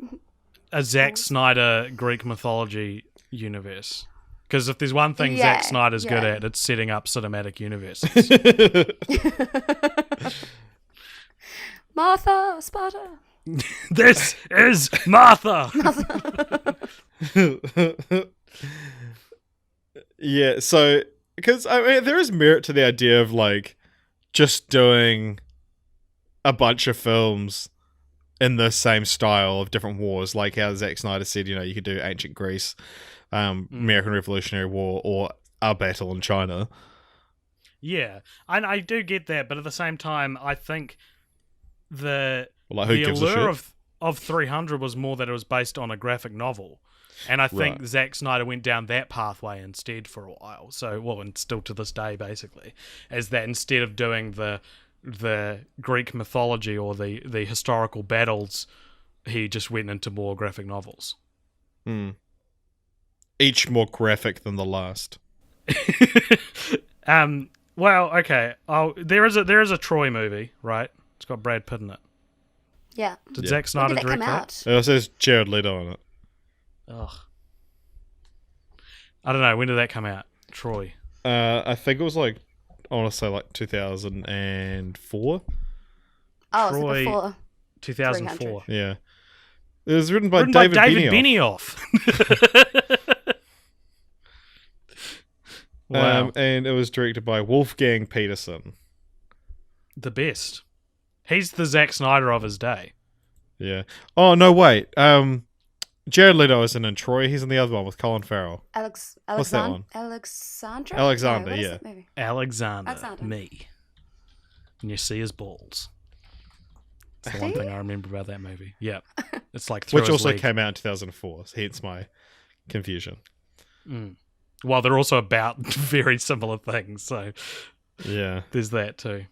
[SPEAKER 1] A Zack Snyder Greek mythology universe. Because if there's one thing Zack Snyder's good at, it's setting up cinematic universes.
[SPEAKER 3] Martha, Sparta.
[SPEAKER 1] This is Martha.
[SPEAKER 2] Yeah, so because I mean, there is merit to the idea of like just doing a bunch of films in the same style of different wars, like how Zack Snyder said, you could do ancient Greece, American Revolutionary War, or a battle in China.
[SPEAKER 1] Yeah, and I do get that, but at the same time, I think the
[SPEAKER 2] gives a
[SPEAKER 1] allure
[SPEAKER 2] shit?
[SPEAKER 1] of 300 was more that it was based on a graphic novel. And I think Zack Snyder went down that pathway instead for a while. So, and still to this day, basically, is that instead of doing the Greek mythology or the historical battles, he just went into more graphic novels.
[SPEAKER 2] Each more graphic than the last.
[SPEAKER 1] Well, okay. There is a Troy movie, right? It's got Brad Pitt in it.
[SPEAKER 3] Yeah.
[SPEAKER 1] Did Zack Snyder direct that?
[SPEAKER 2] It says Jared Leto on it.
[SPEAKER 1] Ugh. I don't know. When did that come out? Troy.
[SPEAKER 2] I think it was like, I want to say like 2004.
[SPEAKER 3] Oh,
[SPEAKER 1] Troy,
[SPEAKER 3] so before
[SPEAKER 1] 2004.
[SPEAKER 2] Yeah. It was written by David
[SPEAKER 1] Benioff. Wow.
[SPEAKER 2] And it was directed by Wolfgang Peterson.
[SPEAKER 1] The best. He's the Zack Snyder of his day.
[SPEAKER 2] Yeah. Oh, no, wait. Jared Leto isn't in Troy. He's in the other one with Colin Farrell.
[SPEAKER 3] What's
[SPEAKER 2] that one?
[SPEAKER 3] Alexandra?
[SPEAKER 2] Alexander,
[SPEAKER 3] No, what is
[SPEAKER 2] yeah.
[SPEAKER 3] that movie?
[SPEAKER 1] Alexander. Me. And you see his balls. It's the one thing I remember about that movie. Yeah. It's like
[SPEAKER 2] Which also came out in 2004, hence my confusion.
[SPEAKER 1] Well, they're also about very similar things, so
[SPEAKER 2] yeah,
[SPEAKER 1] there's that too.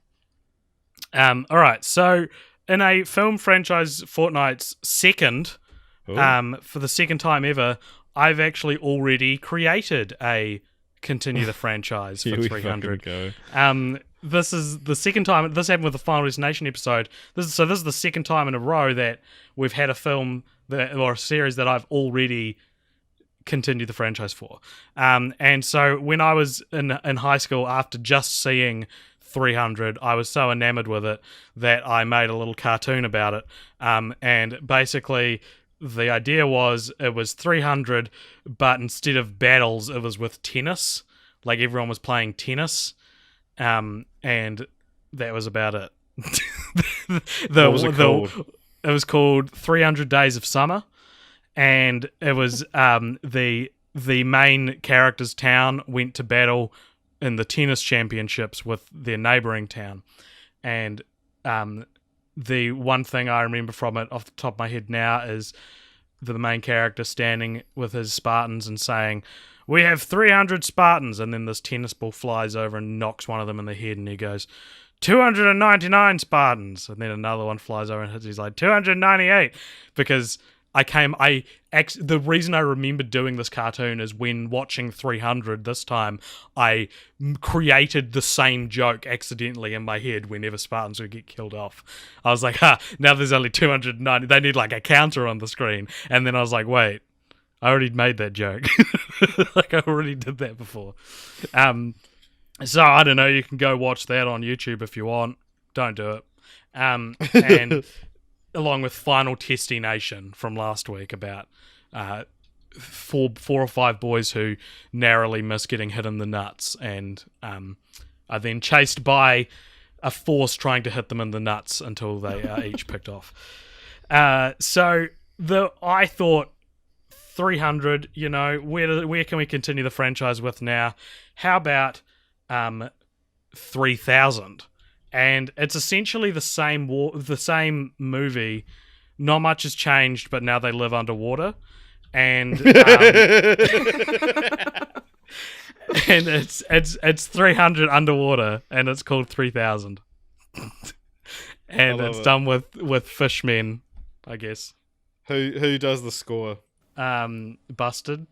[SPEAKER 1] All right, so in a film franchise Fortnights second, for the second time ever, I've actually already created a continue the franchise
[SPEAKER 2] Here
[SPEAKER 1] for
[SPEAKER 2] we
[SPEAKER 1] 300.
[SPEAKER 2] fucking go.
[SPEAKER 1] This is the second time. This happened with the Final Destination episode. This is the second time in a row that we've had a film or a series that I've already continued the franchise for. And so when I was in high school, after just seeing 300, I was so enamored with it that I made a little cartoon about it. And basically, the idea was it was 300, but instead of battles, it was with tennis. Like everyone was playing tennis. And that was about it.
[SPEAKER 2] What was it called?
[SPEAKER 1] It was called 300 Days of Summer, and it was the main character's town went to battle in the tennis championships with their neighboring town, and the one thing I remember from it off the top of my head now is the main character standing with his Spartans and saying, "We have 300 Spartans," and then this tennis ball flies over and knocks one of them in the head, and he goes, 299 Spartans, and then another one flies over and hits. He's like 298, because the reason I remember doing this cartoon is when watching 300 this time, I created the same joke accidentally in my head whenever Spartans would get killed off. I was like, now there's only 290. They need like a counter on the screen, and then I was like, wait, I already made that joke. Like I already did that before. So I don't know. You can go watch that on YouTube if you want. Don't do it. And along with Final Destination from last week about four or five boys who narrowly miss getting hit in the nuts, and are then chased by a force trying to hit them in the nuts until they are each picked off. So I thought 300. You know, where can we continue the franchise with now? How about 3000, and it's essentially the same movie. Not much has changed, but now they live underwater, and and it's 300 underwater, and it's called 3000, and it's done with fishmen, I guess.
[SPEAKER 2] Who does the score?
[SPEAKER 1] Busted.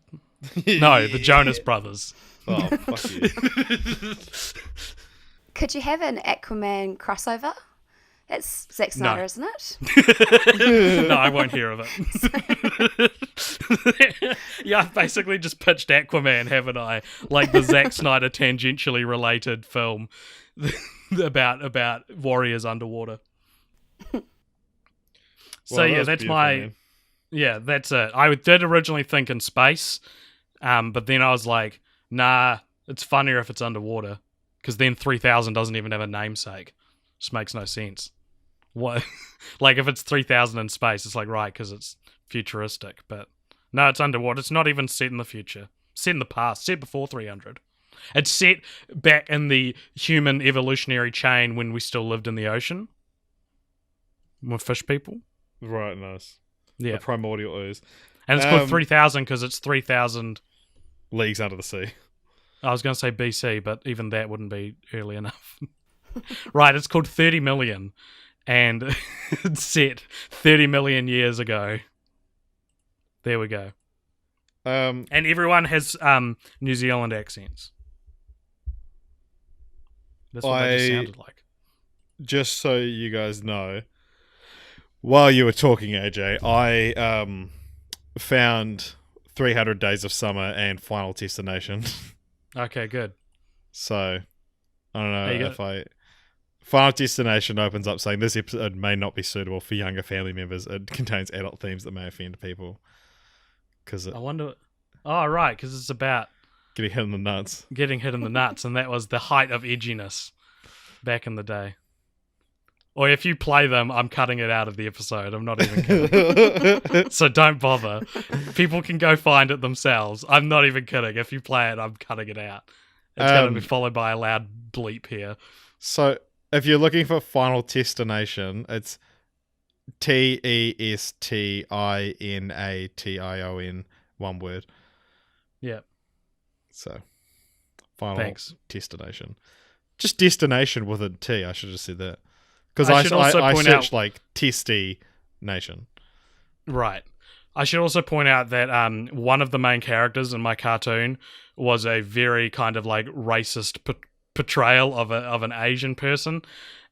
[SPEAKER 1] No, the Jonas Brothers.
[SPEAKER 2] Oh, fuck you.
[SPEAKER 3] Could you have an Aquaman crossover? It's Zack Snyder,
[SPEAKER 1] No.
[SPEAKER 3] isn't it?
[SPEAKER 1] No, I won't hear of it. Yeah, I've basically just pitched Aquaman, haven't I? Like the Zack Snyder tangentially related film about warriors underwater. So yeah, that's my...
[SPEAKER 2] Man.
[SPEAKER 1] Yeah, that's it. I did originally think in space, but then I was like, nah, it's funnier if it's underwater, because then 3000 doesn't even have a namesake. Just makes no sense. What? Like, if it's 3000 in space, it's like, right, because it's futuristic, but no, it's underwater. It's not even set in the future. Set in the past. Set before 300. It's set back in the human evolutionary chain when we still lived in the ocean. We're fish people.
[SPEAKER 2] Right, nice.
[SPEAKER 1] Yeah.
[SPEAKER 2] The primordial ooze.
[SPEAKER 1] And it's called 3000 because it's 3000
[SPEAKER 2] leagues under the sea.
[SPEAKER 1] I was going to say BC, but even that wouldn't be early enough. Right, it's called 30 million, and it's set 30 million years ago. There we go. And everyone has New Zealand accents. That's what they just sounded like.
[SPEAKER 2] Just so you guys know, while you were talking, AJ, I found 300 Days of Summer and Final Destination.
[SPEAKER 1] Okay, good.
[SPEAKER 2] So, I don't know if Final Destination opens up saying this episode may not be suitable for younger family members. It contains adult themes that may offend people.
[SPEAKER 1] I wonder... Oh, right, because it's about...
[SPEAKER 2] Getting hit in the nuts.
[SPEAKER 1] Getting hit in the nuts, and that was the height of edginess back in the day. Or if you play them, I'm cutting it out of the episode. I'm not even kidding. So don't bother. People can go find it themselves. I'm not even kidding. If you play it, I'm cutting it out. It's going to be followed by a loud bleep here.
[SPEAKER 2] So if you're looking for Final Destination, it's TESTINATION, one word.
[SPEAKER 1] Yeah.
[SPEAKER 2] So Final
[SPEAKER 1] Thanks.
[SPEAKER 2] Destination. Just destination with a T. I should have said that. Because
[SPEAKER 1] I should also
[SPEAKER 2] I
[SPEAKER 1] point
[SPEAKER 2] searched
[SPEAKER 1] out-
[SPEAKER 2] like Testy Nation.
[SPEAKER 1] Right. I should also point out that one of the main characters in my cartoon was a very kind of like racist portrayal of an Asian person.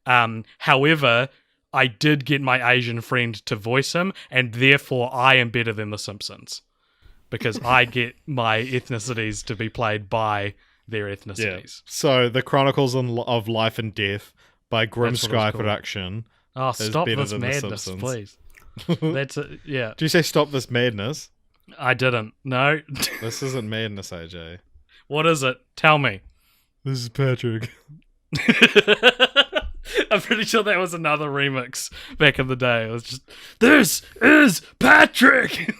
[SPEAKER 1] However, I did get my Asian friend to voice him, and therefore I am better than The Simpsons because I get my ethnicities to be played by their ethnicities.
[SPEAKER 2] So the Chronicles of Life and Death by Grim
[SPEAKER 1] That's what it's
[SPEAKER 2] Sky
[SPEAKER 1] called.
[SPEAKER 2] Production.
[SPEAKER 1] Oh,
[SPEAKER 2] is
[SPEAKER 1] stop
[SPEAKER 2] better
[SPEAKER 1] this
[SPEAKER 2] than The
[SPEAKER 1] madness,
[SPEAKER 2] Simpsons.
[SPEAKER 1] please. That's it. Yeah,
[SPEAKER 2] Do you say stop this madness?
[SPEAKER 1] I didn't. No.
[SPEAKER 2] This isn't madness, AJ.
[SPEAKER 1] What is it? Tell me.
[SPEAKER 2] This is Patrick.
[SPEAKER 1] I'm pretty sure that was another remix back in the day. It was just, this is Patrick!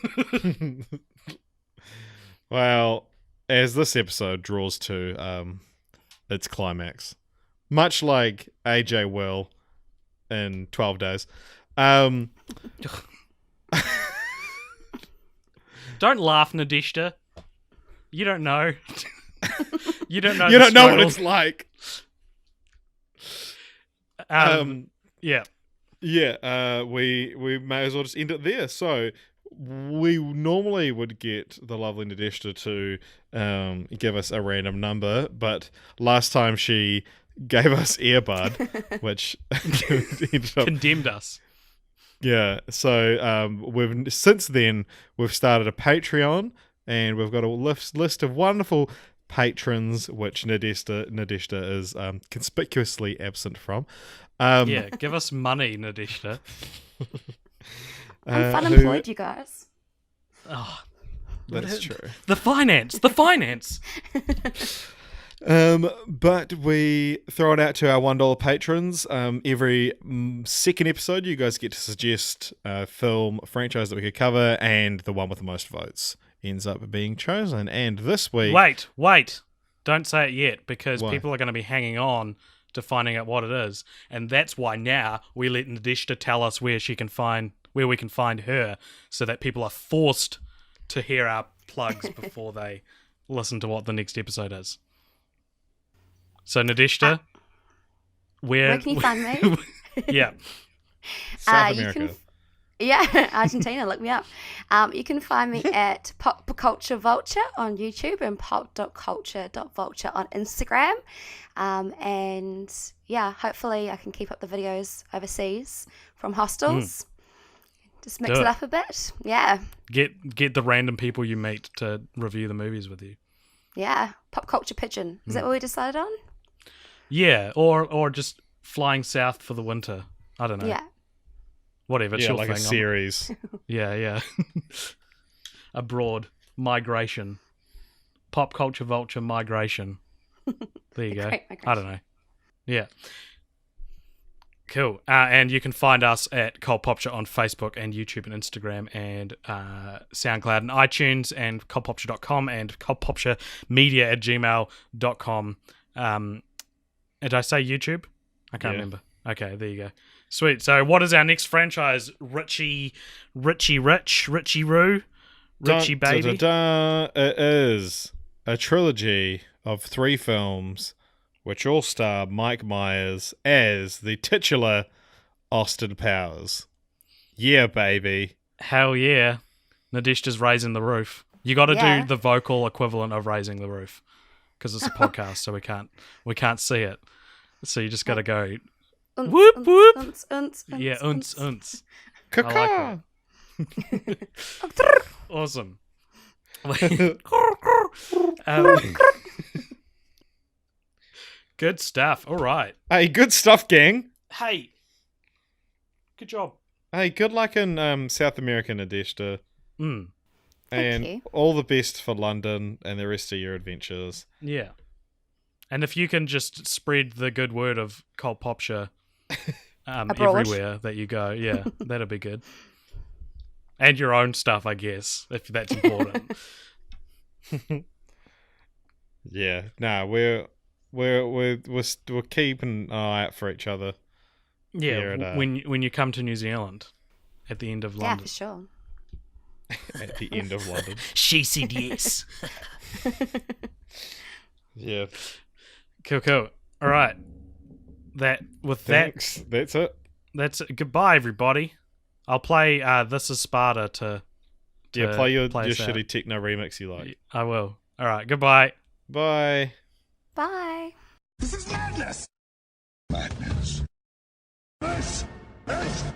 [SPEAKER 2] Well, as this episode draws to its climax, much like AJ will in 12 days,
[SPEAKER 1] Don't laugh, Nadishta. You don't know. You don't know
[SPEAKER 2] you
[SPEAKER 1] the
[SPEAKER 2] don't know what
[SPEAKER 1] struggle.
[SPEAKER 2] it's like.
[SPEAKER 1] Yeah.
[SPEAKER 2] Yeah, we may as well just end it there. So we normally would get the lovely Nadeshta to give us a random number, but last time she gave us Earbud, which ended up,
[SPEAKER 1] Condemned us.
[SPEAKER 2] yeah. So since then we've started a Patreon, and we've got a list of wonderful patrons, which Nadeshta is conspicuously absent from.
[SPEAKER 1] Yeah, give us money, Nadishta.
[SPEAKER 3] I'm fun employed, you guys.
[SPEAKER 1] Oh,
[SPEAKER 2] That's true.
[SPEAKER 1] the finance.
[SPEAKER 2] But we throw it out to our $1 patrons. Every second episode, you guys get to suggest a film franchise that we could cover, and the one with the most votes ends up being chosen. And this week,
[SPEAKER 1] Wait. Don't say it yet, because
[SPEAKER 2] Why?
[SPEAKER 1] people are going to be hanging on to finding out what it is, and that's why now we let Nadishta tell us where we can find her, so that people are forced to hear our plugs before they listen to what the next episode is. So Nadishta,
[SPEAKER 3] Where can you find me?
[SPEAKER 1] Yeah,
[SPEAKER 2] South
[SPEAKER 3] You
[SPEAKER 2] America.
[SPEAKER 3] Argentina, look me up. You can find me at Pop Culture Vulture on YouTube and pop.culture.vulture on Instagram. And yeah, hopefully I can keep up the videos overseas from hostels. Just mix
[SPEAKER 1] Do
[SPEAKER 3] it
[SPEAKER 1] it.
[SPEAKER 3] up a bit. Yeah.
[SPEAKER 1] get the random people you meet to review the movies with you.
[SPEAKER 3] Yeah. Pop Culture Pigeon. Is that what we decided on?
[SPEAKER 1] Yeah, or just flying south for the winter. I don't know.
[SPEAKER 3] Yeah.
[SPEAKER 1] Whatever. It's
[SPEAKER 2] Yeah,
[SPEAKER 1] your
[SPEAKER 2] like
[SPEAKER 1] thing.
[SPEAKER 2] a series.
[SPEAKER 1] Yeah. Abroad. Migration. Pop culture vulture migration. There you go.
[SPEAKER 3] Great
[SPEAKER 1] I
[SPEAKER 3] migration.
[SPEAKER 1] don't know. Yeah. Cool. And you can find us at Cult Popture on Facebook and YouTube and Instagram and SoundCloud and iTunes and cultpopture.com and cultpopturemedia@gmail.com. Did I say YouTube? I can't
[SPEAKER 2] Yeah.
[SPEAKER 1] remember. Okay, there you go. Sweet. So what is our next franchise? Richie Roo? Richie Baby?
[SPEAKER 2] It is a trilogy of 3 films which all star Mike Myers as the titular Austin Powers. Yeah, baby.
[SPEAKER 1] Hell yeah. Nadishta's raising the roof. You got to
[SPEAKER 3] Yeah.
[SPEAKER 1] do the vocal equivalent of raising the roof because it's a podcast, so we can't see it. So you just got to go,
[SPEAKER 3] Unts,
[SPEAKER 1] whoop,
[SPEAKER 3] unts,
[SPEAKER 1] whoop.
[SPEAKER 3] unts, unts,
[SPEAKER 1] yeah,
[SPEAKER 3] unts,
[SPEAKER 1] unts.
[SPEAKER 2] Caca.
[SPEAKER 1] Awesome. Um, good stuff. All right.
[SPEAKER 2] Hey, good stuff, gang.
[SPEAKER 1] Hey, good job.
[SPEAKER 2] Hey, good luck in South America, Nadeshta.
[SPEAKER 1] Mm,
[SPEAKER 2] And
[SPEAKER 3] you.
[SPEAKER 2] all the best for London and the rest of your adventures.
[SPEAKER 1] yeah. And if you can just spread the good word of Cult Popture
[SPEAKER 3] Abroad.
[SPEAKER 1] everywhere that you go, yeah, that'd be good. And your own stuff, I guess, if that's important.
[SPEAKER 2] Yeah, no, we're keeping an eye out for each other.
[SPEAKER 1] Yeah,
[SPEAKER 2] Here at,
[SPEAKER 1] when you come to New Zealand at the end of
[SPEAKER 3] Yeah,
[SPEAKER 1] London.
[SPEAKER 3] for sure.
[SPEAKER 2] At the end of London.
[SPEAKER 1] She said yes.
[SPEAKER 2] Yeah.
[SPEAKER 1] Cool. All right.
[SPEAKER 2] Thanks. That's it.
[SPEAKER 1] That's it. Goodbye, everybody. I'll play This Is Sparta to
[SPEAKER 2] Yeah, play your
[SPEAKER 1] us out.
[SPEAKER 2] shitty techno remix you like.
[SPEAKER 1] I will. All right, goodbye.
[SPEAKER 2] Bye.
[SPEAKER 3] Bye.
[SPEAKER 4] This is madness. Madness. This is